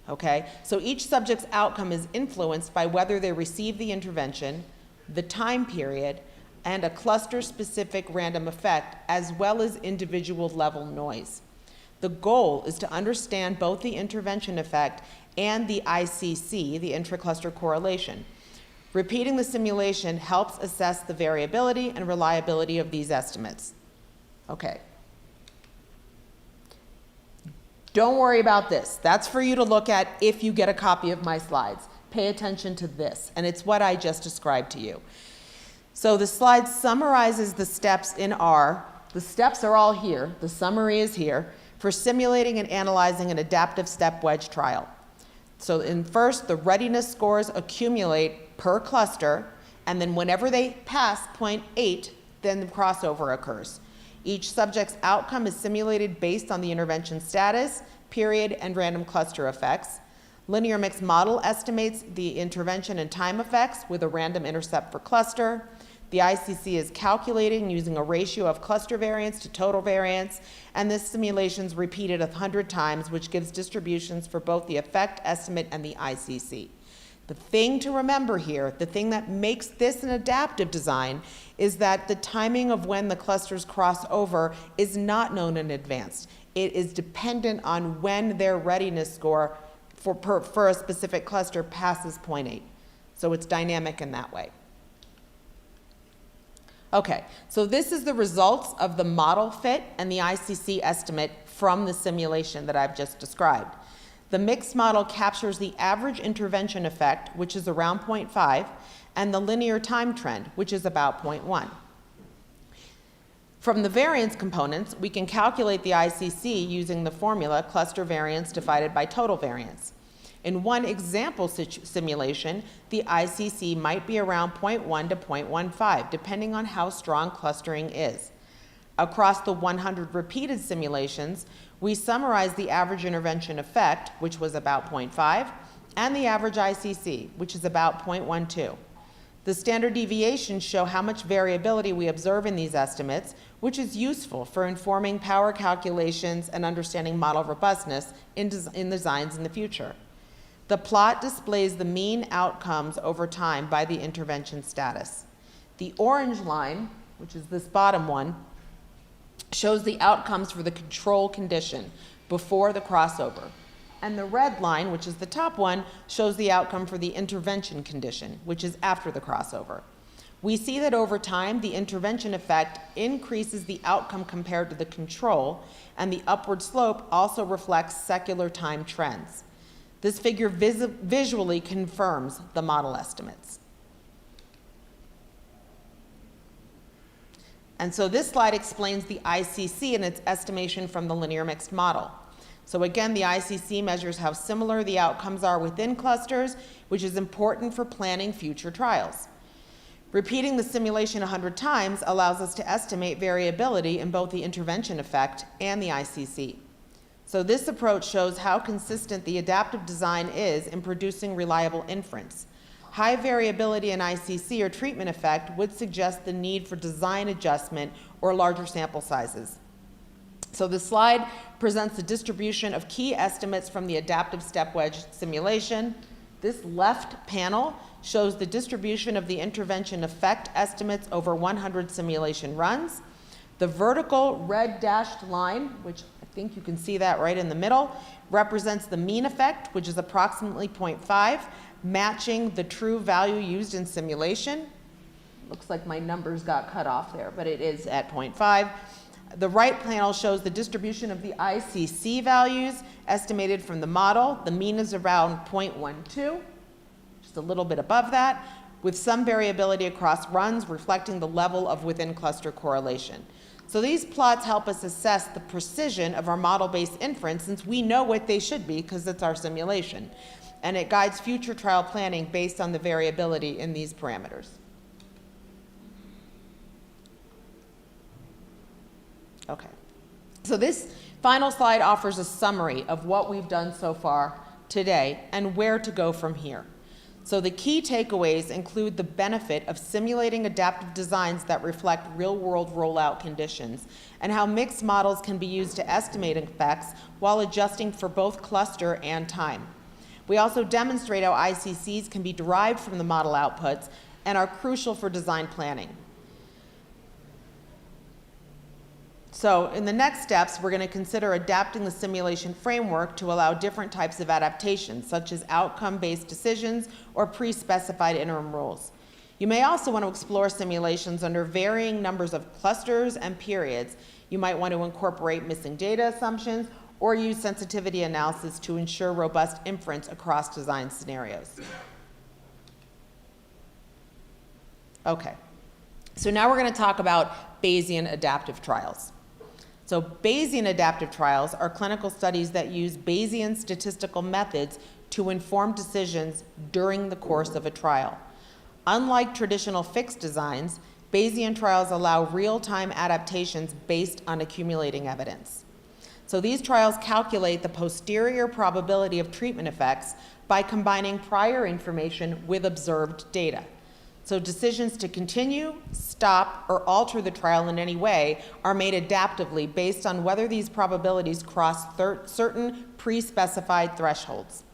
okay? So each subject's outcome is influenced by whether they receive the intervention, the time period, and a cluster-specific random effect, as well as individual level noise. The goal is to understand both the intervention effect and the ICC, the intra-cluster correlation. Repeating the simulation helps assess the variability and reliability of these estimates. Okay. Don't worry about this. That's for you to look at if you get a copy of my slides. Pay attention to this, and it's what I just described to you. So the slide summarizes the steps in R. The steps are all here. The summary is here for simulating and analyzing an adaptive step wedge trial. So in first, the readiness scores accumulate per cluster, and then whenever they pass 0.8, then the crossover occurs. Each subject's outcome is simulated based on the intervention status, period, and random cluster effects. Linear mixed model estimates the intervention and time effects with a random intercept for cluster. The ICC is calculating using a ratio of cluster variance to total variance, and this simulation is repeated 100 times, which gives distributions for both the effect estimate and the ICC. The thing to remember here, the thing that makes this an adaptive design, is that the timing of when the clusters cross over is not known in advance. It is dependent on when their readiness score for a specific cluster passes 0.8. So it's dynamic in that way. Okay, so this is the results of the model fit and the ICC estimate from the simulation that I've just described. The mixed model captures the average intervention effect, which is around 0.5, and the linear time trend, which is about 0.1. From the variance components, we can calculate the ICC using the formula cluster variance divided by total variance. In one example simulation, the ICC might be around 0.1 to 0.15, depending on how strong clustering is. Across the 100 repeated simulations, we summarize the average intervention effect, which was about 0.5, and the average ICC, which is about 0.12. The standard deviations show how much variability we observe in these estimates, which is useful for informing power calculations and understanding model robustness in designs in the future. The plot displays the mean outcomes over time by the intervention status. The orange line, which is this bottom one, shows the outcomes for the control condition before the crossover. And the red line, which is the top one, shows the outcome for the intervention condition, which is after the crossover. We see that over time, the intervention effect increases the outcome compared to the control, and the upward slope also reflects secular time trends. This figure visually confirms the model estimates. And so this slide explains the ICC and its estimation from the linear mixed model. So again, the ICC measures how similar the outcomes are within clusters, which is important for planning future trials. Repeating the simulation 100 times allows us to estimate variability in both the intervention effect and the ICC. So this approach shows how consistent the adaptive design is in producing reliable inference. High variability in ICC or treatment effect would suggest the need for design adjustment or larger sample sizes. So the slide presents the distribution of key estimates from the adaptive step wedge simulation. This left panel shows the distribution of the intervention effect estimates over 100 simulation runs. The vertical red dashed line, which I think you can see that right in the middle, represents the mean effect, which is approximately 0.5, matching the true value used in simulation. Looks like my numbers got cut off there, but it is at 0.5. The right panel shows the distribution of the ICC values estimated from the model. The mean is around 0.12, just a little bit above that, with some variability across runs reflecting the level of within-cluster correlation. So these plots help us assess the precision of our model-based inference, since we know what they should be because it's our simulation. And it guides future trial planning based on the variability in these parameters. Okay, so this final slide offers a summary of what we've done so far today and where to go from here. So the key takeaways include the benefit of simulating adaptive designs that reflect real-world rollout conditions, and how mixed models can be used to estimate effects while adjusting for both cluster and time. We also demonstrate how ICCs can be derived from the model outputs and are crucial for design planning. So in the next steps, we're going to consider adapting the simulation framework to allow different types of adaptations, such as outcome-based decisions or pre-specified interim rules. You may also want to explore simulations under varying numbers of clusters and periods. You might want to incorporate missing data assumptions or use sensitivity analysis to ensure robust inference across design scenarios. Okay, so now we're going to talk about Bayesian adaptive trials. So Bayesian adaptive trials are clinical studies that use Bayesian statistical methods to inform decisions during the course of a trial. Unlike traditional fixed designs, Bayesian trials allow real-time adaptations based on accumulating evidence. So these trials calculate the posterior probability of treatment effects by combining prior information with observed data. So decisions to continue, stop, or alter the trial in any way are made adaptively based on whether these probabilities cross certain pre-specified thresholds.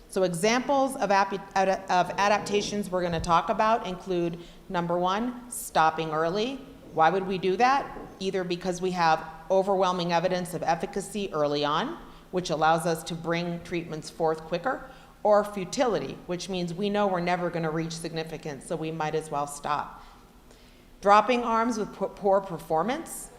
So examples of adaptations we're going to talk about include, number one, stopping early. Why would we do that? Either because we have overwhelming evidence of efficacy early on, which allows us to bring treatments forth quicker, or futility, which means we know we're never going to reach significance, so we might as well stop. Dropping arms with poor performance,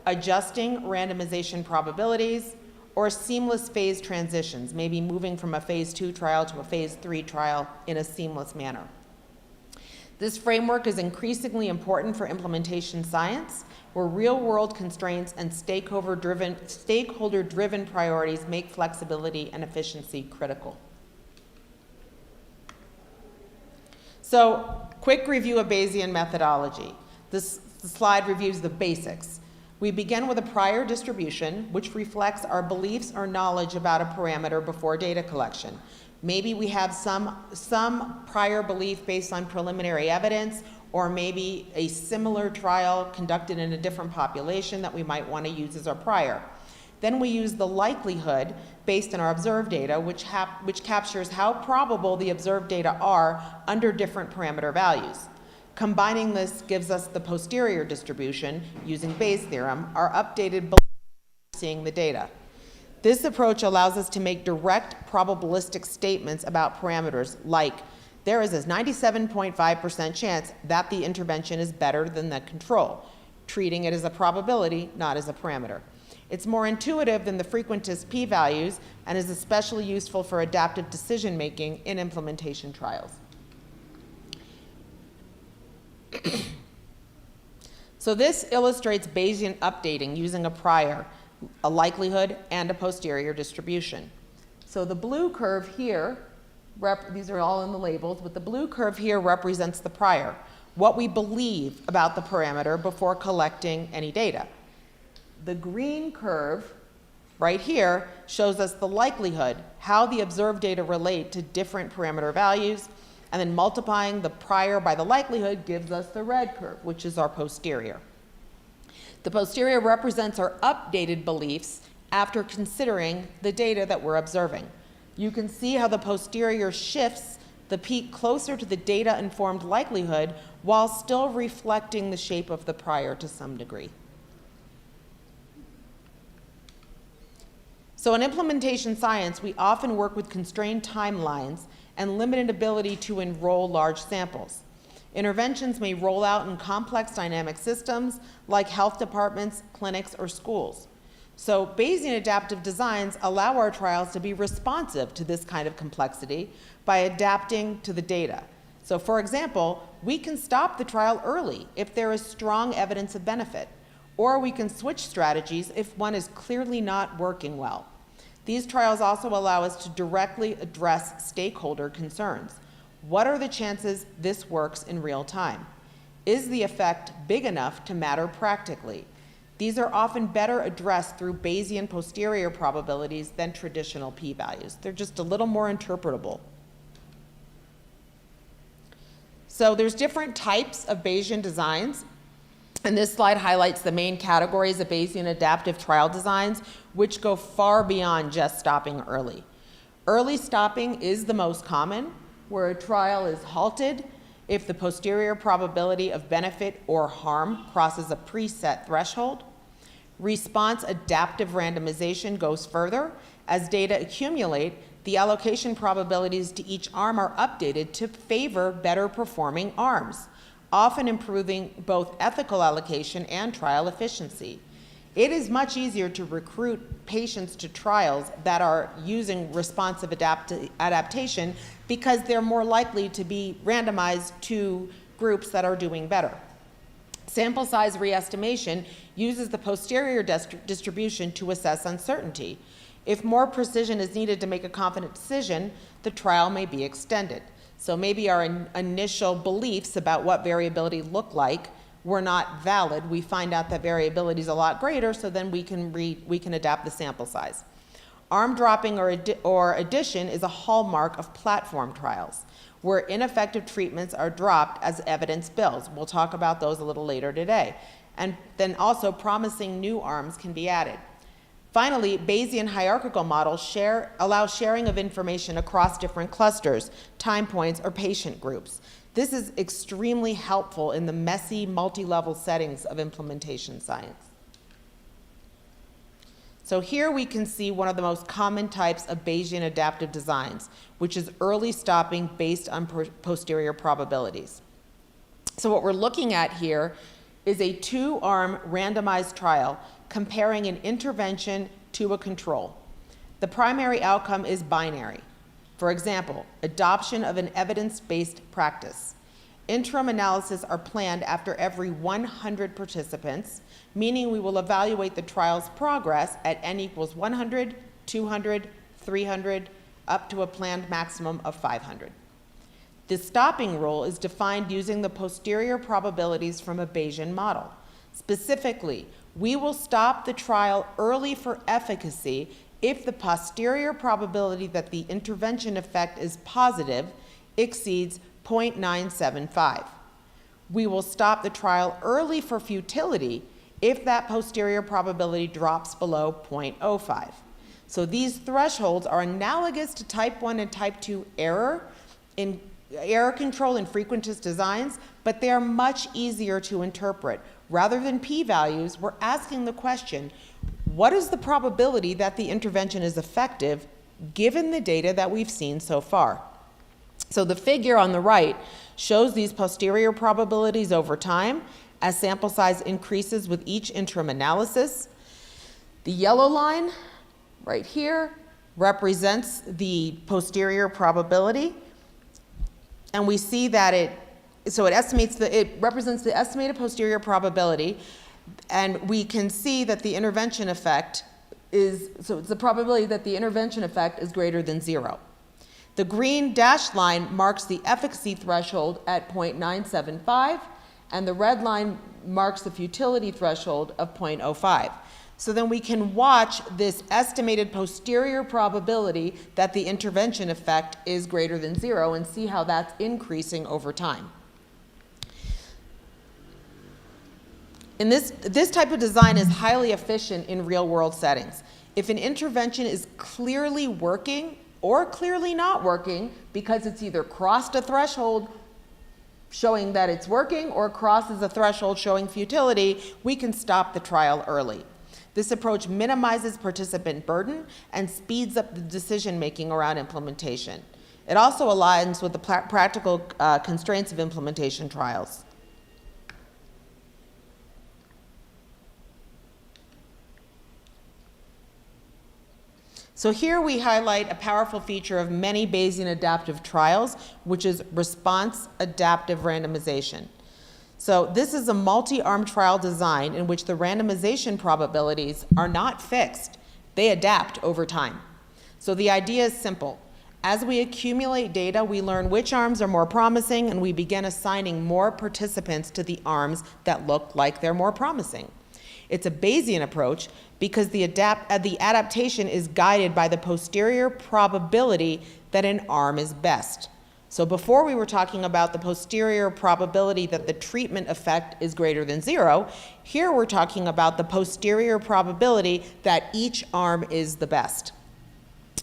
adjusting randomization probabilities, or seamless phase transitions, maybe moving from a phase 2 trial to a phase 3 trial in a seamless manner. This framework is increasingly important for implementation science, where real-world constraints and stakeholder-driven priorities make flexibility and efficiency critical. So, quick review of Bayesian methodology. This slide reviews the basics. We begin with a prior distribution, which reflects our beliefs or knowledge about a parameter before data collection. Maybe we have some prior belief based on preliminary evidence, or maybe a similar trial conducted in a different population that we might want to use as our prior. Then we use the likelihood based on our observed data, which captures how probable the observed data are under different parameter values. Combining this gives us the posterior distribution using Bayes' theorem, our updated belief seeing the data. This approach allows us to make direct probabilistic statements about parameters like, there is a 97.5% chance that the intervention is better than the control, treating it as a probability, not as a parameter. It's more intuitive than the frequentist p-values and is especially useful for adaptive decision-making in implementation trials. So this illustrates Bayesian updating using a prior, a likelihood, and a posterior distribution. So the blue curve here, these are all in the labels, but the blue curve here represents the prior, what we believe about the parameter before collecting any data. The green curve right here shows us the likelihood, how the observed data relate to different parameter values, and then multiplying the prior by the likelihood gives us the red curve, which is our posterior. The posterior represents our updated beliefs after considering the data that we're observing. You can see how the posterior shifts the peak closer to the data-informed likelihood while still reflecting the shape of the prior to some degree. So in implementation science, we often work with constrained timelines and limited ability to enroll large samples. Interventions may roll out in complex dynamic systems like health departments, clinics, or schools. So Bayesian adaptive designs allow our trials to be responsive to this kind of complexity by adapting to the data. So for example, we can stop the trial early if there is strong evidence of benefit, or we can switch strategies if one is clearly not working well. These trials also allow us to directly address stakeholder concerns. What are the chances this works in real time? Is the effect big enough to matter practically? These are often better addressed through Bayesian posterior probabilities than traditional p-values. They're just a little more interpretable. So there's different types of Bayesian designs. And this slide highlights the main categories of Bayesian adaptive trial designs, which go far beyond just stopping early. Early stopping is the most common, where a trial is halted if the posterior probability of benefit or harm crosses a preset threshold. Response adaptive randomization goes further. As data accumulate, the allocation probabilities to each arm are updated to favor better performing arms, often improving both ethical allocation and trial efficiency. It is much easier to recruit patients to trials that are using responsive adaptation because they're more likely to be randomized to groups that are doing better. Sample size re-estimation uses the posterior distribution to assess uncertainty. If more precision is needed to make a confident decision, the trial may be extended. So maybe our initial beliefs about what variability looked like were not valid, we find out that variability is a lot greater, so then we can adapt the sample size. Arm dropping or addition is a hallmark of platform trials, where ineffective treatments are dropped as evidence builds. We'll talk about those a little later today. And then also promising new arms can be added. Finally, Bayesian hierarchical models allow sharing of information across different clusters, time points, or patient groups. This is extremely helpful in the messy, multi-level settings of implementation science. So here we can see one of the most common types of Bayesian adaptive designs, which is early stopping based on posterior probabilities. So what we're looking at here is a two-arm randomized trial comparing an intervention to a control. The primary outcome is binary. For example, adoption of an evidence-based practice. Interim analyses are planned after every 100 participants, meaning we will evaluate the trial's progress at n equals 100, 200, 300, up to a planned maximum of 500. The stopping rule is defined using the posterior probabilities from a Bayesian model. Specifically, we will stop the trial early for efficacy if the posterior probability that the intervention effect is positive exceeds 0.975. We will stop the trial early for futility if that posterior probability drops below 0.05. So these thresholds are analogous to type 1 and type 2 error control in frequentist designs, but they are much easier to interpret. Rather than p-values, we're asking the question, what is the probability that the intervention is effective given the data that we've seen so far? So the figure on the right shows these posterior probabilities over time as sample size increases with each interim analysis. The yellow line right here represents the posterior probability. And we see that it represents the estimated posterior probability, and we can see that the intervention effect it's the probability that the intervention effect is greater than 0. The green dashed line marks the efficacy threshold at 0.975, and the red line marks the futility threshold of 0.05. So then we can watch this estimated posterior probability that the intervention effect is greater than 0 and see how that's increasing over time. And this type of design is highly efficient in real-world settings. If an intervention is clearly working or clearly not working because it's either crossed a threshold showing that it's working or crosses a threshold showing futility, we can stop the trial early. This approach minimizes participant burden and speeds up the decision-making around implementation. It also aligns with the practical constraints of implementation trials. So here we highlight a powerful feature of many Bayesian adaptive trials, which is response adaptive randomization. So this is a multi-arm trial design in which the randomization probabilities are not fixed. They adapt over time. So the idea is simple. As we accumulate data, we learn which arms are more promising, and we begin assigning more participants to the arms that look like they're more promising. It's a Bayesian approach because the adaptation is guided by the posterior probability that an arm is best. So before we were talking about the posterior probability that the treatment effect is greater than 0. Here we're talking about the posterior probability that each arm is the best.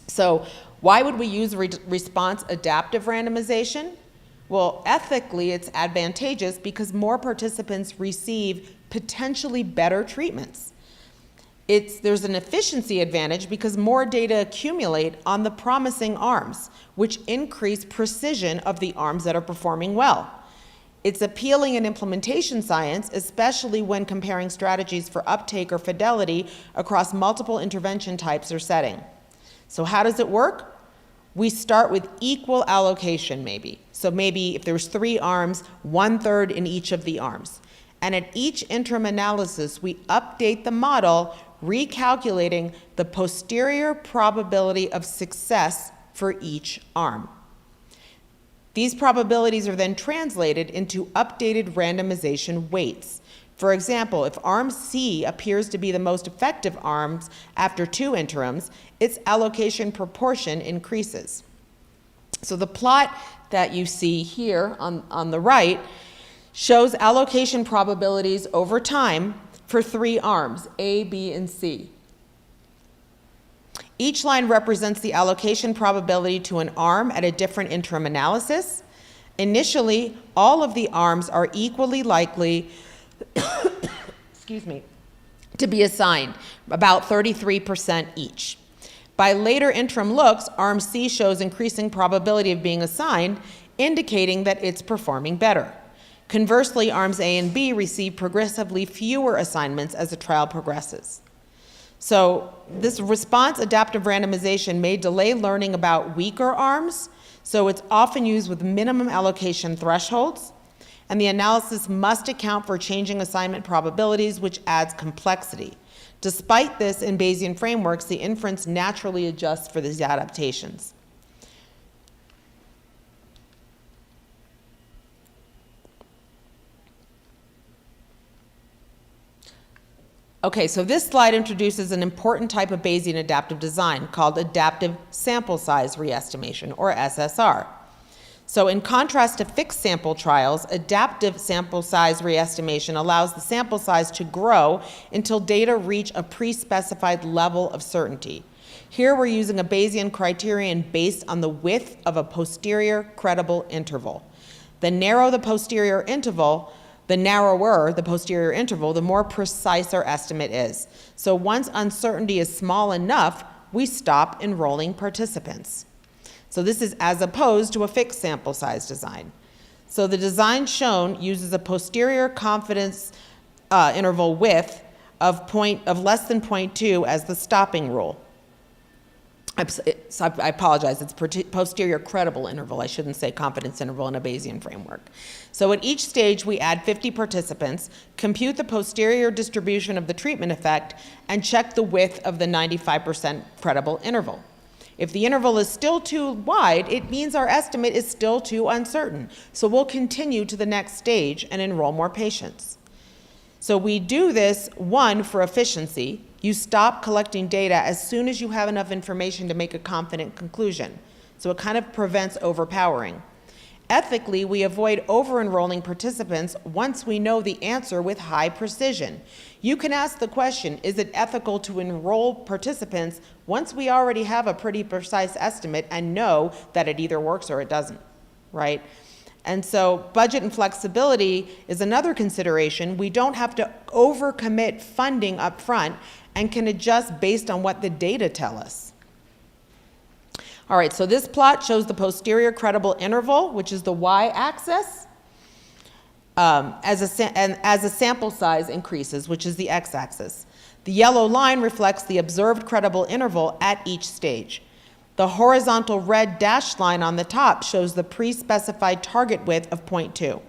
So why would we use response adaptive randomization? Well, ethically it's advantageous because more participants receive potentially better treatments. There's an efficiency advantage because more data accumulate on the promising arms, which increase precision of the arms that are performing well. It's appealing in implementation science, especially when comparing strategies for uptake or fidelity across multiple intervention types or setting. So how does it work? We start with equal allocation maybe. So maybe if there's 3 arms, 1/3 in each of the arms. And at each interim analysis, we update the model, recalculating the posterior probability of success for each arm. These probabilities are then translated into updated randomization weights. For example, if arm C appears to be the most effective arms after 2 interims, its allocation proportion increases. So the plot that you see here on the right shows allocation probabilities over time for 3 arms, A, B, and C. Each line represents the allocation probability to an arm at a different interim analysis. Initially, all of the arms are equally likely excuse me, to be assigned, about 33% each. By later interim looks, arm C shows increasing probability of being assigned, indicating that it's performing better. Conversely, arms A and B receive progressively fewer assignments as the trial progresses. So this response adaptive randomization may delay learning about weaker arms, so it's often used with minimum allocation thresholds, and the analysis must account for changing assignment probabilities, which adds complexity. Despite this, in Bayesian frameworks, the inference naturally adjusts for these adaptations. Okay, so this slide introduces an important type of Bayesian adaptive design called adaptive sample size re-estimation, or SSR. So in contrast to fixed sample trials, adaptive sample size re-estimation allows the sample size to grow until data reach a pre-specified level of certainty. Here we're using a Bayesian criterion based on the width of a posterior credible interval. The narrower the posterior interval, the more precise our estimate is. So once uncertainty is small enough, we stop enrolling participants. So this is as opposed to a fixed sample size design. So the design shown uses a posterior confidence interval width of less than 0.2 as the stopping rule. I apologize, it's posterior credible interval. I shouldn't say confidence interval in a Bayesian framework. So at each stage, we add 50 participants, compute the posterior distribution of the treatment effect, and check the width of the 95% credible interval. If the interval is still too wide, it means our estimate is still too uncertain. So we'll continue to the next stage and enroll more patients. So we do this, one, for efficiency. You stop collecting data as soon as you have enough information to make a confident conclusion. So it kind of prevents overpowering. Ethically, we avoid over-enrolling participants once we know the answer with high precision. You can ask the question, is it ethical to enroll participants once we already have a pretty precise estimate and know that it either works or it doesn't, right? And so budget and flexibility is another consideration. We don't have to overcommit funding up front and can adjust based on what the data tell us. All right, so this plot shows the posterior credible interval, which is the y-axis, as a sample size increases, which is the x-axis. The yellow line reflects the observed credible interval at each stage. The horizontal red dashed line on the top shows the pre-specified target width of 0.2.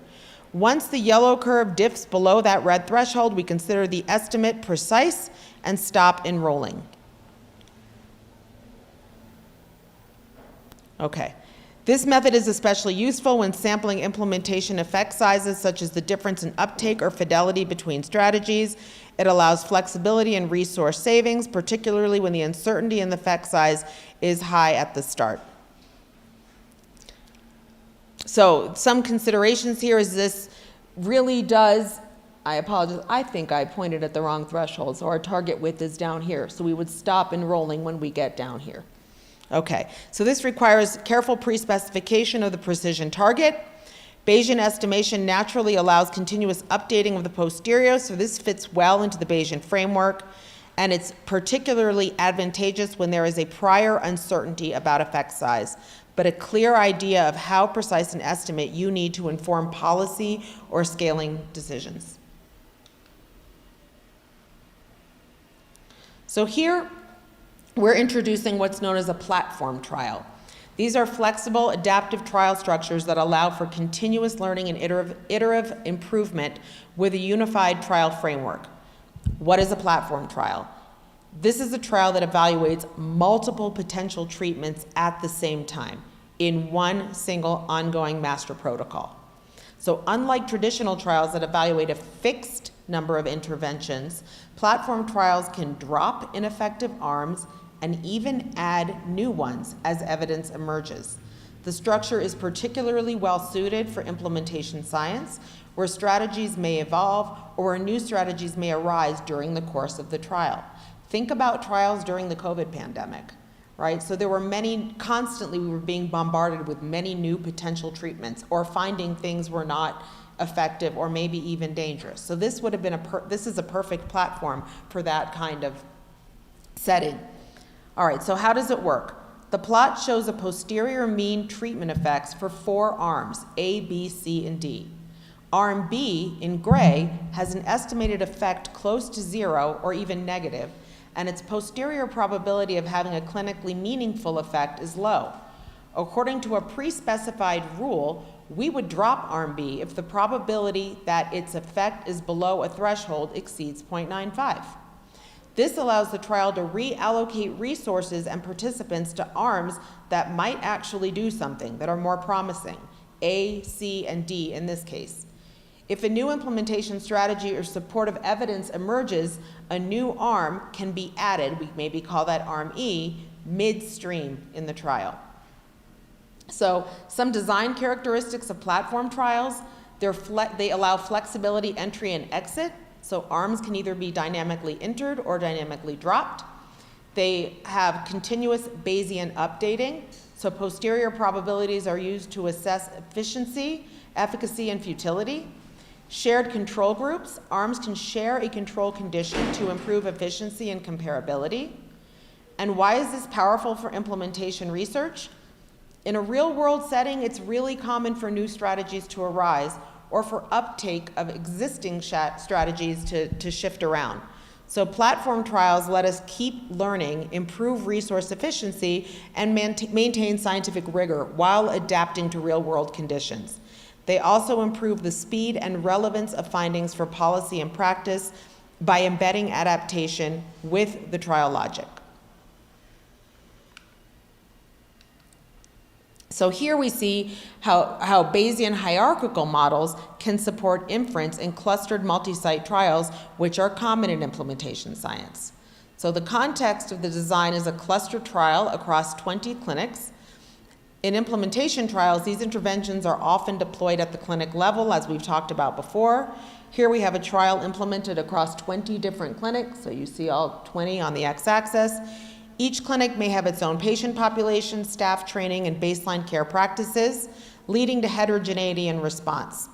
Once the yellow curve dips below that red threshold, we consider the estimate precise and stop enrolling. Okay. This method is especially useful when sampling implementation effect sizes, such as the difference in uptake or fidelity between strategies. It allows flexibility and resource savings, particularly when the uncertainty in the effect size is high at the start. So some considerations here is this really does, I apologize, I think I pointed at the wrong threshold, so our target width is down here. So we would stop enrolling when we get down here. Okay, so this requires careful pre-specification of the precision target. Bayesian estimation naturally allows continuous updating of the posterior, so this fits well into the Bayesian framework, and it's particularly advantageous when there is a prior uncertainty about effect size, but a clear idea of how precise an estimate you need to inform policy or scaling decisions. So here, we're introducing what's known as a platform trial. These are flexible, adaptive trial structures that allow for continuous learning and iterative improvement with a unified trial framework. What is a platform trial? This is a trial that evaluates multiple potential treatments at the same time. in one single ongoing master protocol. So unlike traditional trials that evaluate a fixed number of interventions, platform trials can drop ineffective arms and even add new ones as evidence emerges. The structure is particularly well suited for implementation science, where strategies may evolve or where new strategies may arise during the course of the trial. Think about trials during the COVID pandemic, right? So there were constantly we were being bombarded with many new potential treatments or finding things were not effective or maybe even dangerous. So this would have been this is a perfect platform for that kind of setting. All right, so how does it work? The plot shows a posterior mean treatment effects for 4 arms, A, B, C, and D. Arm B, in gray, has an estimated effect close to 0 or even negative, and its posterior probability of having a clinically meaningful effect is low. According to a pre-specified rule, we would drop Arm B if the probability that its effect is below a threshold exceeds 0.95. This allows the trial to reallocate resources and participants to arms that might actually do something, that are more promising, A, C, and D in this case. If a new implementation strategy or supportive evidence emerges, a new arm can be added, we maybe call that Arm E, midstream in the trial. So some design characteristics of platform trials, they allow flexibility entry and exit. So arms can either be dynamically entered or dynamically dropped. They have continuous Bayesian updating. So posterior probabilities are used to assess efficiency, efficacy, and futility. Shared control groups. Arms can share a control condition to improve efficiency and comparability. And why is this powerful for implementation research? In a real-world setting, it's really common for new strategies to arise or for uptake of existing strategies to shift around. So platform trials let us keep learning, improve resource efficiency, and maintain scientific rigor while adapting to real-world conditions. They also improve the speed and relevance of findings for policy and practice by embedding adaptation with the trial logic. So here we see how Bayesian hierarchical models can support inference in clustered multi-site trials, which are common in implementation science. So the context of the design is a clustered trial across 20 clinics. In implementation trials, these interventions are often deployed at the clinic level, as we've talked about before. Here we have a trial implemented across 20 different clinics, so you see all 20 on the x-axis. Each clinic may have its own patient population, staff training, and baseline care practices, leading to heterogeneity in response.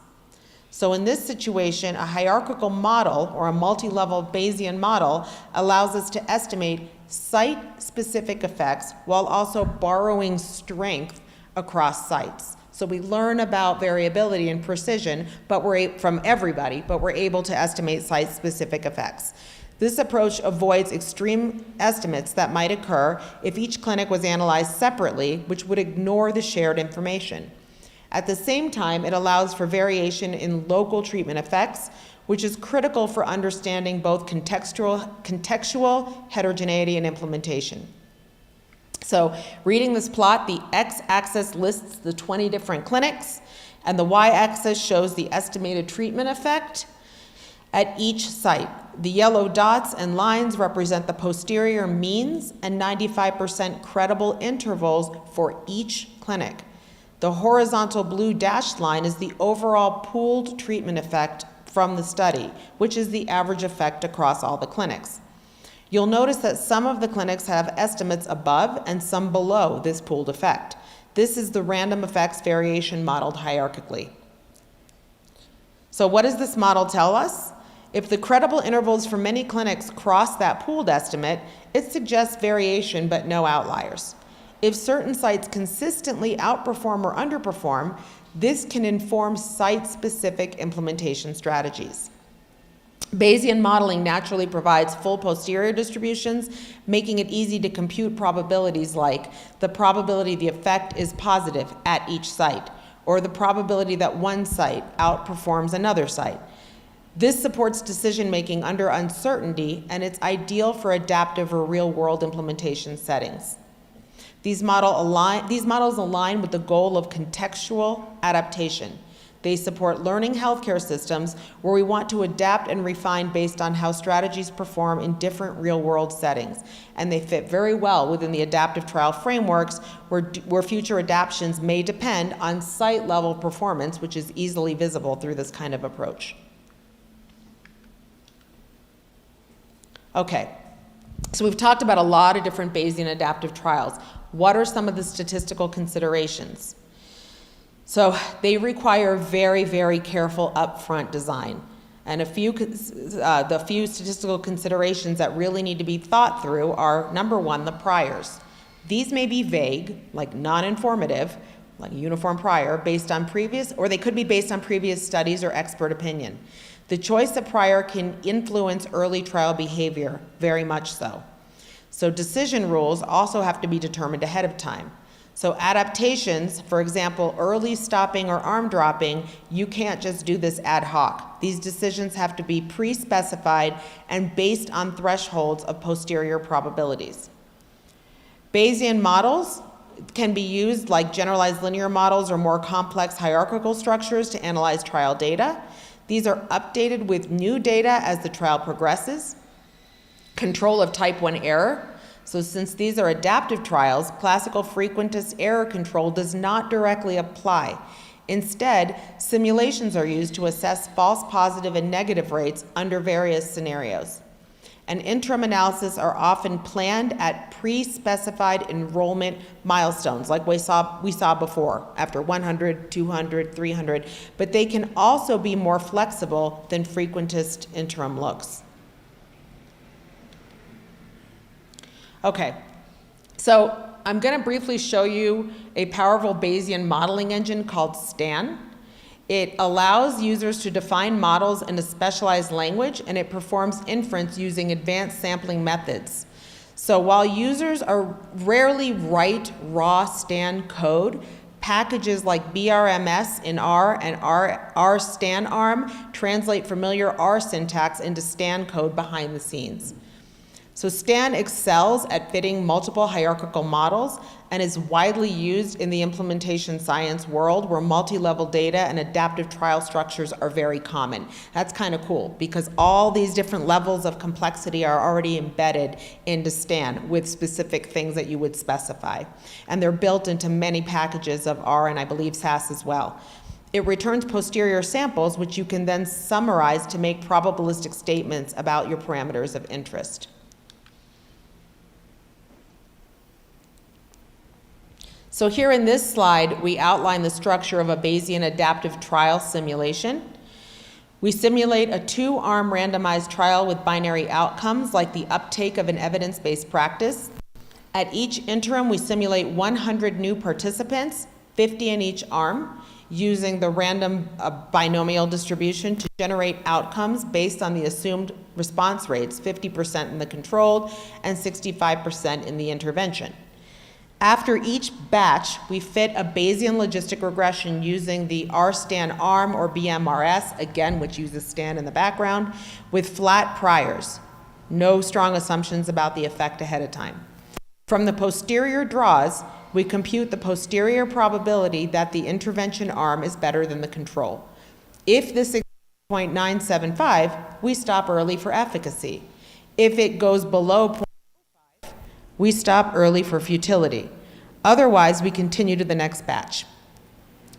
So in this situation, a hierarchical model or a multi-level Bayesian model allows us to estimate site-specific effects while also borrowing strength across sites. So we learn about variability and precision from everybody, but we're able to estimate site-specific effects. This approach avoids extreme estimates that might occur if each clinic was analyzed separately, which would ignore the shared information. At the same time, it allows for variation in local treatment effects, which is critical for understanding both contextual heterogeneity and implementation. So reading this plot, the x-axis lists the 20 different clinics, and the y-axis shows the estimated treatment effect at each site. The yellow dots and lines represent the posterior means and 95% credible intervals for each clinic. The horizontal blue dashed line is the overall pooled treatment effect from the study, which is the average effect across all the clinics. You'll notice that some of the clinics have estimates above and some below this pooled effect. This is the random effects variation modeled hierarchically. So what does this model tell us? If the credible intervals for many clinics cross that pooled estimate, it suggests variation but no outliers. If certain sites consistently outperform or underperform, this can inform site-specific implementation strategies. Bayesian modeling naturally provides full posterior distributions, making it easy to compute probabilities like the probability the effect is positive at each site, or the probability that one site outperforms another site. This supports decision-making under uncertainty, and it's ideal for adaptive or real-world implementation settings. These models align with the goal of contextual adaptation. They support learning healthcare systems where we want to adapt and refine based on how strategies perform in different real-world settings. And they fit very well within the adaptive trial frameworks where future adaptations may depend on site-level performance, which is easily visible through this kind of approach. Okay, so we've talked about a lot of different Bayesian adaptive trials. What are some of the statistical considerations? So they require very, very careful upfront design. And the few statistical considerations that really need to be thought through are, number one, the priors. These may be vague, like non-informative, like uniform prior, based on previous, or they could be based on previous studies or expert opinion. The choice of prior can influence early trial behavior, very much so. So decision rules also have to be determined ahead of time. So adaptations, for example, early stopping or arm dropping, you can't just do this ad hoc. These decisions have to be pre-specified and based on thresholds of posterior probabilities. Bayesian models can be used like generalized linear models or more complex hierarchical structures to analyze trial data. These are updated with new data as the trial progresses. Control of type 1 error. So since these are adaptive trials, classical frequentist error control does not directly apply. Instead, simulations are used to assess false positive and negative rates under various scenarios. And interim analysis are often planned at pre-specified enrollment milestones, like we saw before, after 100, 200, 300, but they can also be more flexible than frequentist interim looks. Okay, so I'm going to briefly show you a powerful Bayesian modeling engine called STAN. It allows users to define models in a specialized language, and it performs inference using advanced sampling methods. So while users rarely write raw STAN code, packages like BRMS in R and R STAN arm translate familiar R syntax into STAN code behind the scenes. So STAN excels at fitting multiple hierarchical models and is widely used in the implementation science world where multi-level data and adaptive trial structures are very common. That's kind of cool because all these different levels of complexity are already embedded into STAN with specific things that you would specify. And they're built into many packages of R and I believe SAS as well. It returns posterior samples which you can then summarize to make probabilistic statements about your parameters of interest. So here in this slide, we outline the structure of a Bayesian adaptive trial simulation. We simulate a 2-arm randomized trial with binary outcomes like the uptake of an evidence-based practice. At each interim, we simulate 100 new participants, 50 in each arm, using the random binomial distribution to generate outcomes based on the assumed response rates, 50% in the controlled and 65% in the intervention. After each batch, we fit a Bayesian logistic regression using the R-STAN arm or BMRS, again, which uses STAN in the background, with flat priors. No strong assumptions about the effect ahead of time. From the posterior draws, we compute the posterior probability that the intervention arm is better than the control. If this is 0.975, we stop early for efficacy. If it goes below 0.05, we stop early for futility. Otherwise, we continue to the next batch.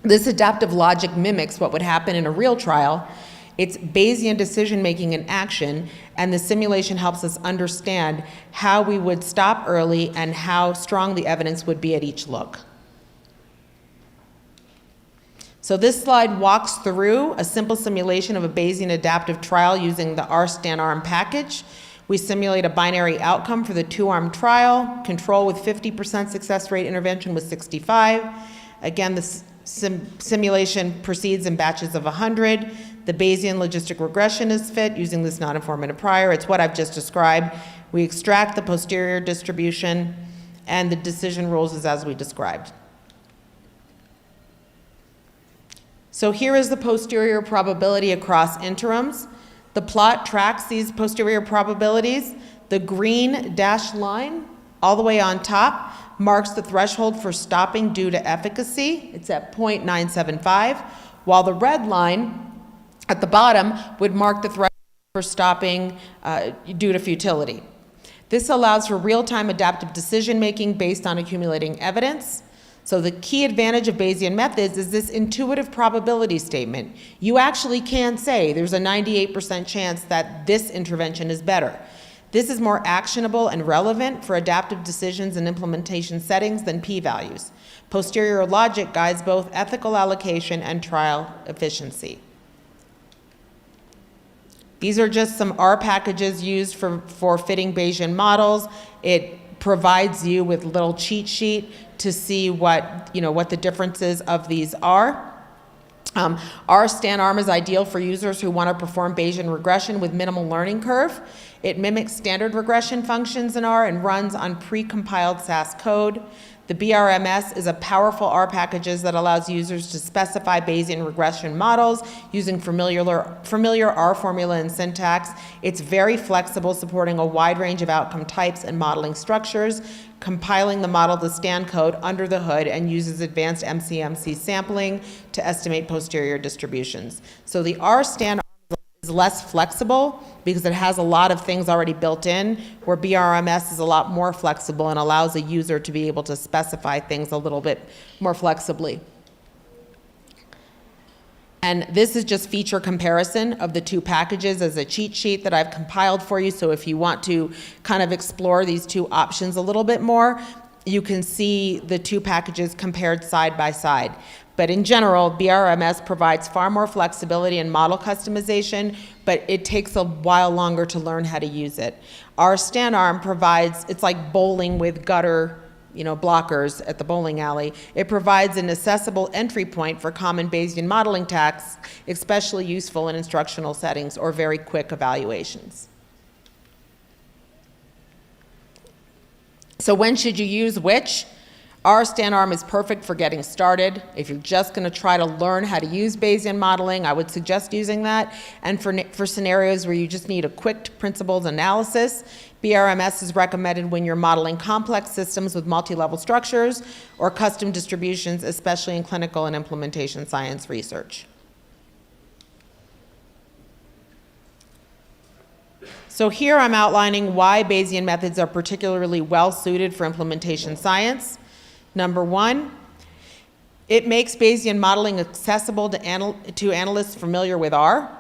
This adaptive logic mimics what would happen in a real trial. It's Bayesian decision-making in action, and the simulation helps us understand how we would stop early and how strong the evidence would be at each look. So this slide walks through a simple simulation of a Bayesian adaptive trial using the R-STAN arm package. We simulate a binary outcome for the 2-arm trial, control with 50% success rate, intervention with 65. Again, the simulation proceeds in batches of 100. The Bayesian logistic regression is fit using this non-informative prior. It's what I've just described. We extract the posterior distribution, and the decision rules is as we described. So here is the posterior probability across interims. The plot tracks these posterior probabilities. The green dashed line all the way on top marks the threshold for stopping due to efficacy. It's at 0.975, while the red line at the bottom would mark the threshold for stopping due to futility. This allows for real-time adaptive decision-making based on accumulating evidence. So the key advantage of Bayesian methods is this intuitive probability statement. You actually can say there's a 98% chance that this intervention is better. This is more actionable and relevant for adaptive decisions and implementation settings than p-values. Posterior logic guides both ethical allocation and trial efficiency. These are just some R packages used for fitting Bayesian models. It provides you with a little cheat sheet to see what the differences of these are. R stan-arm is ideal for users who want to perform Bayesian regression with minimal learning curve. It mimics standard regression functions in R and runs on pre-compiled SAS code. The BRMS is a powerful R package that allows users to specify Bayesian regression models using familiar R formula and syntax. It's very flexible, supporting a wide range of outcome types and modeling structures, compiling the model to STAN code under the hood, and uses advanced MCMC sampling to estimate posterior distributions. So the R stan is less flexible because it has a lot of things already built in, where BRMS is a lot more flexible and allows a user to be able to specify things a little bit more flexibly. And this is just feature comparison of the two packages as a cheat sheet that I've compiled for you. So if you want to kind of explore these two options a little bit more, you can see the two packages compared side by side. But in general, BRMS provides far more flexibility and model customization, but it takes a while longer to learn how to use it. Our stan-arm provides, it's like bowling with gutter blockers at the bowling alley. It provides an accessible entry point for common Bayesian modeling tasks, especially useful in instructional settings or very quick evaluations. So when should you use which? R stan-arm is perfect for getting started. If you're just going to try to learn how to use Bayesian modeling, I would suggest using that. And for scenarios where you just need a quick principles analysis, BRMS is recommended when you're modeling complex systems with multi-level structures or custom distributions, especially in clinical and implementation science research. So here I'm outlining why Bayesian methods are particularly well suited for implementation science. Number one, it makes Bayesian modeling accessible to analysts familiar with R.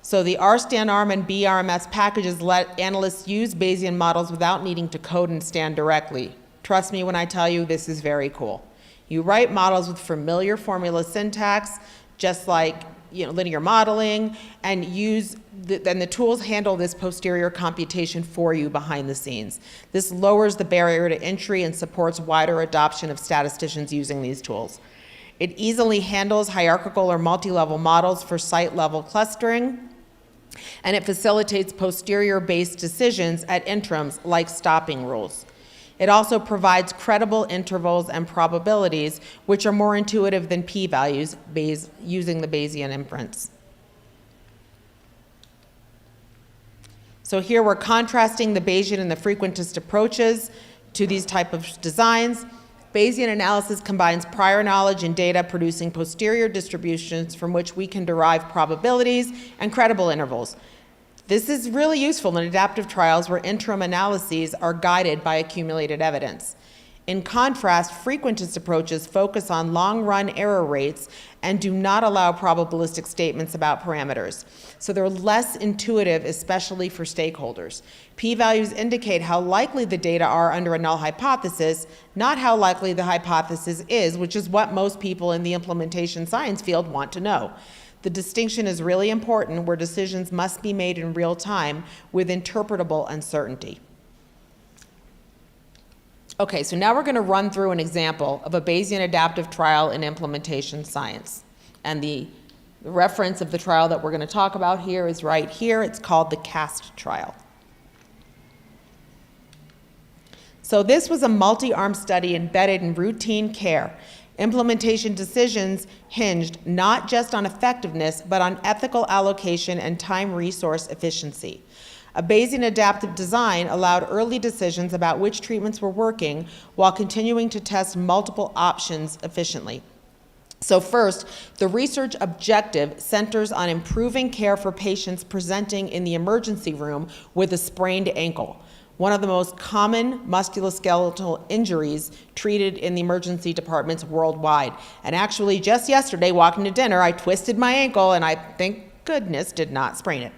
So the R stan-arm and BRMS packages let analysts use Bayesian models without needing to code and STAN directly. Trust me when I tell you this is very cool. You write models with familiar formula syntax, just like linear modeling, and then the tools handle this posterior computation for you behind the scenes. This lowers the barrier to entry and supports wider adoption of statisticians using these tools. It easily handles hierarchical or multi-level models for site-level clustering, and it facilitates posterior-based decisions at interims like stopping rules. It also provides credible intervals and probabilities, which are more intuitive than p-values using the Bayesian inference. So here we're contrasting the Bayesian and the frequentist approaches to these type of designs. Bayesian analysis combines prior knowledge and data, producing posterior distributions from which we can derive probabilities and credible intervals. This is really useful in adaptive trials where interim analyses are guided by accumulated evidence. In contrast, frequentist approaches focus on long-run error rates and do not allow probabilistic statements about parameters. So they're less intuitive, especially for stakeholders. P-values indicate how likely the data are under a null hypothesis, not how likely the hypothesis is, which is what most people in the implementation science field want to know. The distinction is really important, where decisions must be made in real time with interpretable uncertainty. Okay, so now we're going to run through an example of a Bayesian adaptive trial in implementation science. And the reference of the trial that we're going to talk about here is right here. It's called the CAST trial. So this was a multi-arm study embedded in routine care. Implementation decisions hinged not just on effectiveness, but on ethical allocation and time resource efficiency. A Bayesian adaptive design allowed early decisions about which treatments were working while continuing to test multiple options efficiently. So first, the research objective centers on improving care for patients presenting in the emergency room with a sprained ankle, one of the most common musculoskeletal injuries treated in the emergency departments worldwide. And actually, just yesterday, walking to dinner, I twisted my ankle, and I, thank goodness, did not sprain it.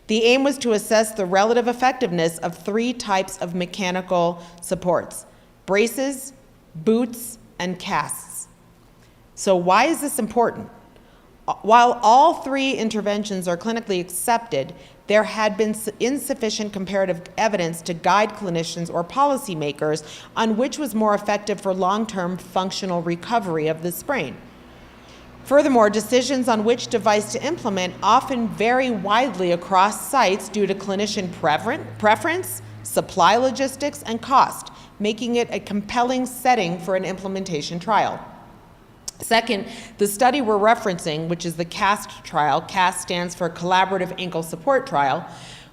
The aim was to assess the relative effectiveness of 3 types of mechanical supports: braces, boots, and casts. So why is this important? While all 3 interventions are clinically accepted, there had been insufficient comparative evidence to guide clinicians or policymakers on which was more effective for long-term functional recovery of the sprain. Furthermore, decisions on which device to implement often vary widely across sites due to clinician preference, supply logistics, and cost, making it a compelling setting for an implementation trial. Second, the study we're referencing, which is the CAST trial, CAST stands for Collaborative Ankle Support Trial,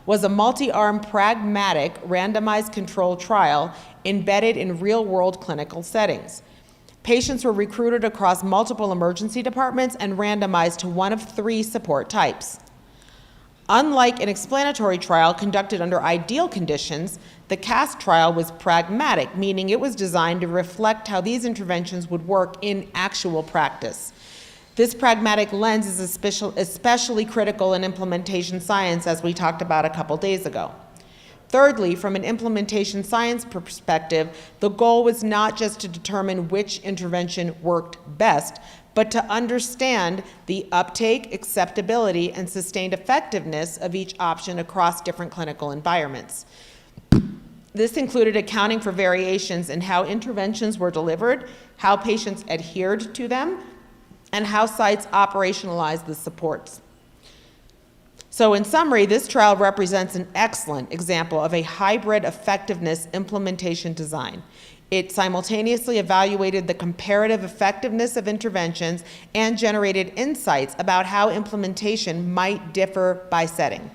was a multi-arm, pragmatic, randomized controlled trial embedded in real-world clinical settings. Patients were recruited across multiple emergency departments and randomized to one of 3 support types. Unlike an explanatory trial conducted under ideal conditions, the CAST trial was pragmatic, meaning it was designed to reflect how these interventions would work in actual practice. This pragmatic lens is especially critical in implementation science, as we talked about a couple days ago. Thirdly, from an implementation science perspective, the goal was not just to determine which intervention worked best, but to understand the uptake, acceptability, and sustained effectiveness of each option across different clinical environments. This included accounting for variations in how interventions were delivered, how patients adhered to them, and how sites operationalized the supports. So in summary, this trial represents an excellent example of a hybrid effectiveness implementation design. It simultaneously evaluated the comparative effectiveness of interventions and generated insights about how implementation might differ by setting.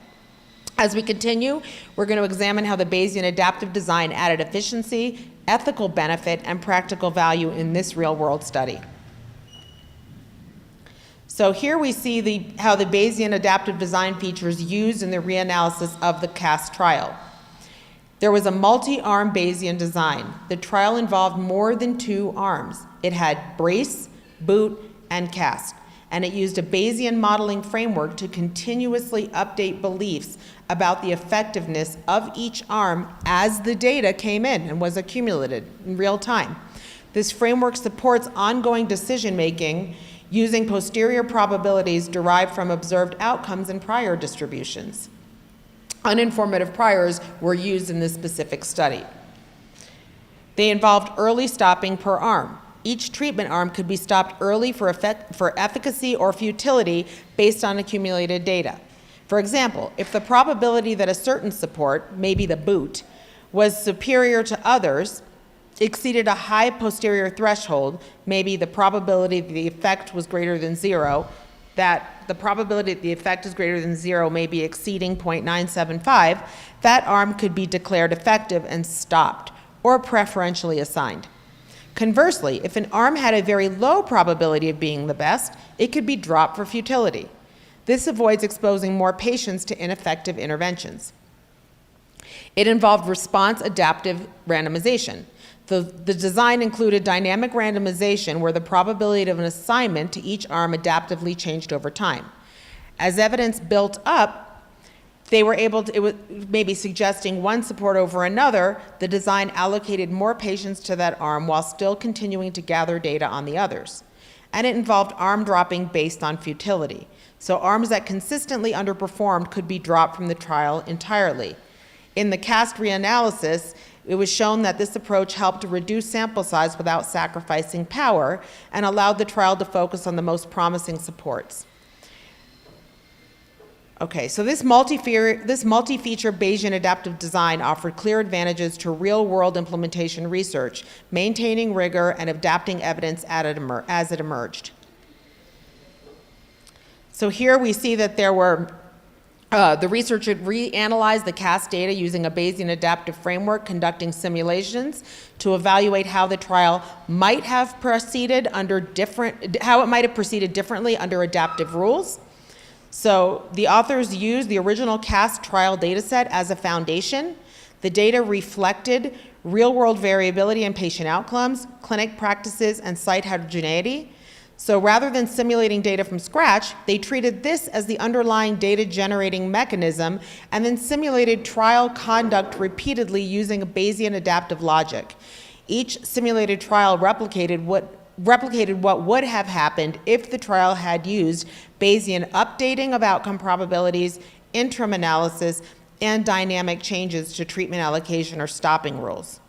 As we continue, we're going to examine how the Bayesian adaptive design added efficiency, ethical benefit, and practical value in this real-world study. So here we see how the Bayesian adaptive design features used in the reanalysis of the CAST trial. There was a multi-arm Bayesian design. The trial involved more than 2 arms. It had brace, boot, and cast, and it used a Bayesian modeling framework to continuously update beliefs about the effectiveness of each arm as the data came in and was accumulated in real time. This framework supports ongoing decision-making using posterior probabilities derived from observed outcomes in prior distributions. Uninformative priors were used in this specific study. They involved early stopping per arm. Each treatment arm could be stopped early for efficacy or futility based on accumulated data. For example, if the probability that a certain support, maybe the boot, was superior to others, exceeded a high posterior threshold, maybe the probability that the effect was greater than 0, that the probability that the effect is greater than 0 may be exceeding 0.975, that arm could be declared effective and stopped, or preferentially assigned. Conversely, if an arm had a very low probability of being the best, it could be dropped for futility. This avoids exposing more patients to ineffective interventions. It involved response adaptive randomization. The design included dynamic randomization where the probability of an assignment to each arm adaptively changed over time. As evidence built up, they were able to, it was maybe suggesting one support over another, the design allocated more patients to that arm while still continuing to gather data on the others. And it involved arm dropping based on futility. So arms that consistently underperformed could be dropped from the trial entirely. In the CAST reanalysis, it was shown that this approach helped to reduce sample size without sacrificing power and allowed the trial to focus on the most promising supports. Okay, so this multi-feature Bayesian adaptive design offered clear advantages to real-world implementation research, maintaining rigor and adapting evidence as it emerged. So here we see that there were The researcher reanalyzed the CAST data using a Bayesian adaptive framework, conducting simulations to evaluate how the trial might have proceeded differently under adaptive rules. So the authors used the original CAST trial dataset as a foundation. The data reflected real-world variability in patient outcomes, clinic practices, and site heterogeneity. So rather than simulating data from scratch, they treated this as the underlying data-generating mechanism and then simulated trial conduct repeatedly using a Bayesian adaptive logic. Each simulated trial replicated what would have happened if the trial had used Bayesian updating of outcome probabilities, interim analysis, and dynamic changes to treatment allocation or stopping rules.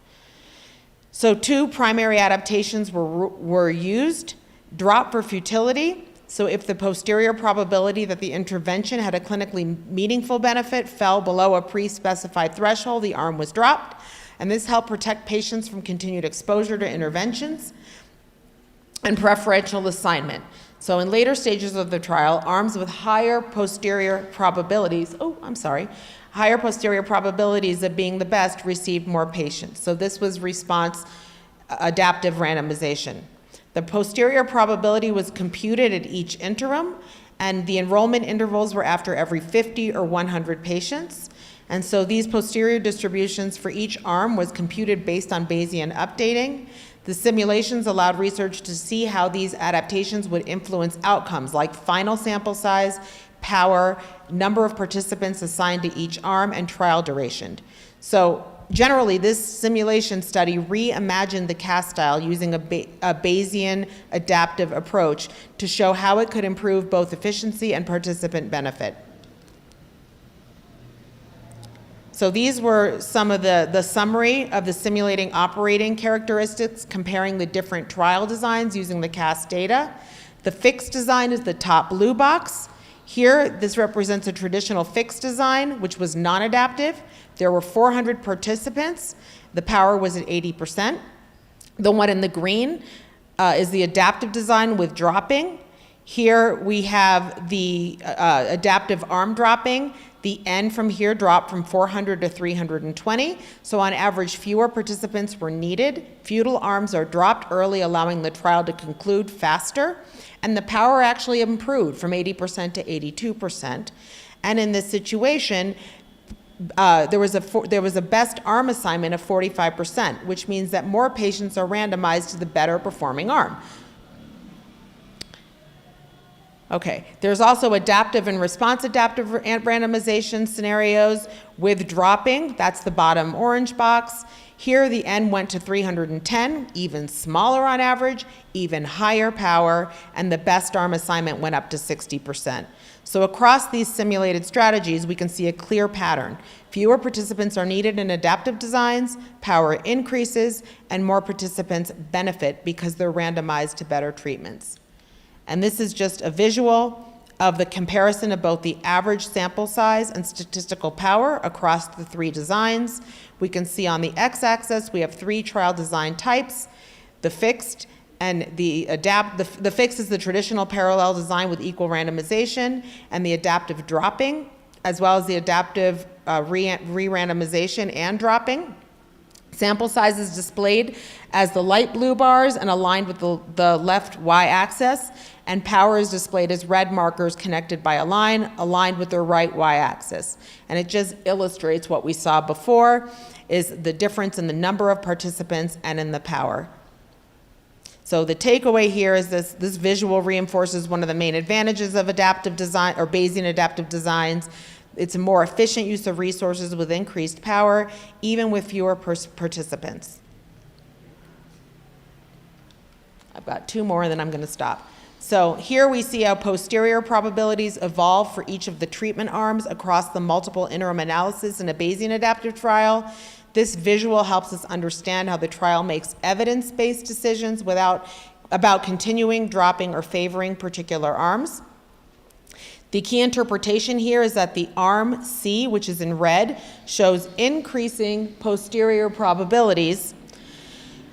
So 2 primary adaptations were used. Drop for futility. So if the posterior probability that the intervention had a clinically meaningful benefit fell below a pre-specified threshold, the arm was dropped. And this helped protect patients from continued exposure to interventions. And preferential assignment. So in later stages of the trial, arms with higher posterior probabilities of being the best received more patients. So this was response adaptive randomization. The posterior probability was computed at each interim, and the enrollment intervals were after every 50 or 100 patients. And so these posterior distributions for each arm was computed based on Bayesian updating. The simulations allowed research to see how these adaptations would influence outcomes like final sample size, power, number of participants assigned to each arm, and trial duration. So generally, this simulation study reimagined the CAST style using a Bayesian adaptive approach to show how it could improve both efficiency and participant benefit. So these were some of the summary of the simulating operating characteristics comparing the different trial designs using the CAST data. The fixed design is the top blue box. Here, this represents a traditional fixed design, which was non-adaptive. There were 400 participants. The power was at 80%. The one in the green is the adaptive design with dropping. Here we have the adaptive arm dropping. The N from here dropped from 400 to 320. So on average, fewer participants were needed. Futile arms are dropped early, allowing the trial to conclude faster. And the power actually improved from 80% to 82%. And in this situation, there was a best arm assignment of 45%, which means that more patients are randomized to the better performing arm. Okay, there's also adaptive and response adaptive randomization scenarios with dropping. That's the bottom orange box. Here the N went to 310, even smaller on average, even higher power, and the best arm assignment went up to 60%. So across these simulated strategies, we can see a clear pattern. Fewer participants are needed in adaptive designs, power increases, and more participants benefit because they're randomized to better treatments. And this is just a visual of the comparison of both the average sample size and statistical power across the 3 designs. We can see on the x-axis we have 3 trial design types: the fixed and the fixed is the traditional parallel design with equal randomization, and the adaptive dropping, as well as the adaptive re-randomization and dropping. Sample size is displayed as the light blue bars and aligned with the left y-axis, and power is displayed as red markers connected by a line aligned with the right y-axis. And it just illustrates what we saw before, is the difference in the number of participants and in the power. So the takeaway here is this visual reinforces one of the main advantages of adaptive design or Bayesian adaptive designs. It's a more efficient use of resources with increased power, even with fewer participants. I've got 2 more and then I'm going to stop. So here we see how posterior probabilities evolve for each of the treatment arms across the multiple interim analysis in a Bayesian adaptive trial. This visual helps us understand how the trial makes evidence-based decisions about continuing, dropping, or favoring particular arms. The key interpretation here is that the arm C, which is in red, shows increasing posterior probabilities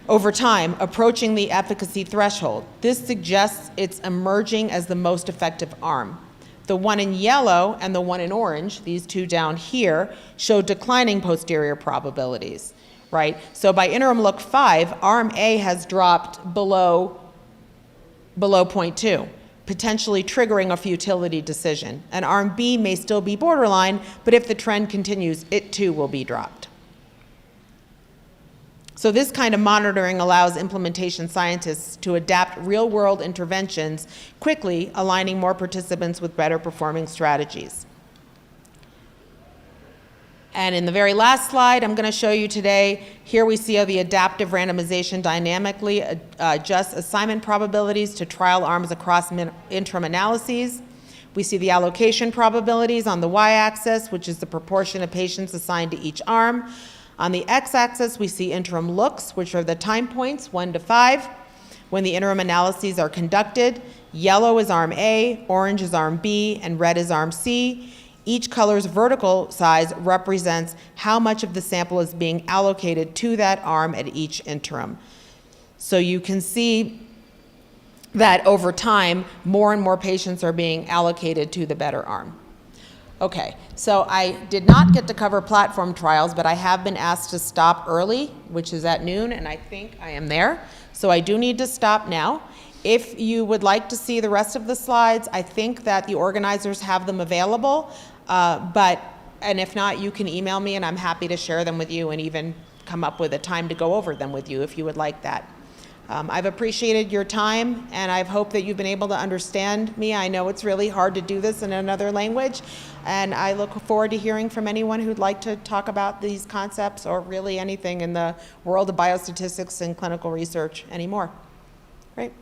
over time, approaching the efficacy threshold. This suggests it's emerging as the most effective arm. The one in yellow and the one in orange, these two down here, show declining posterior probabilities, right? So by interim look 5, arm A has dropped below 0.2, potentially triggering a futility decision. And arm B may still be borderline, but if the trend continues, it too will be dropped. So this kind of monitoring allows implementation scientists to adapt real-world interventions quickly, aligning more participants with better performing strategies. And in the very last slide I'm going to show you today, here we see how the adaptive randomization dynamically adjusts assignment probabilities to trial arms across interim analyses. We see the allocation probabilities on the y-axis, which is the proportion of patients assigned to each arm. On the x-axis, we see interim looks, which are the time points, 1 to 5, when the interim analyses are conducted. Yellow is arm A, orange is arm B, and red is arm C. Each color's vertical size represents how much of the sample is being allocated to that arm at each interim. So you can see that over time, more and more patients are being allocated to the better arm. Okay, so I did not get to cover platform trials, but I have been asked to stop early, which is at noon, and I think I am there. So I do need to stop now. If you would like to see the rest of the slides, I think that the organizers have them available, and if not, you can email me and I'm happy to share them with you and even come up with a time to go over them with you if you would like that. I've appreciated your time, and I've hoped that you've been able to understand me. I know it's really hard to do this in another language, and I look forward to hearing from anyone who'd like to talk about these concepts or really anything in the world of biostatistics and clinical research anymore. Great.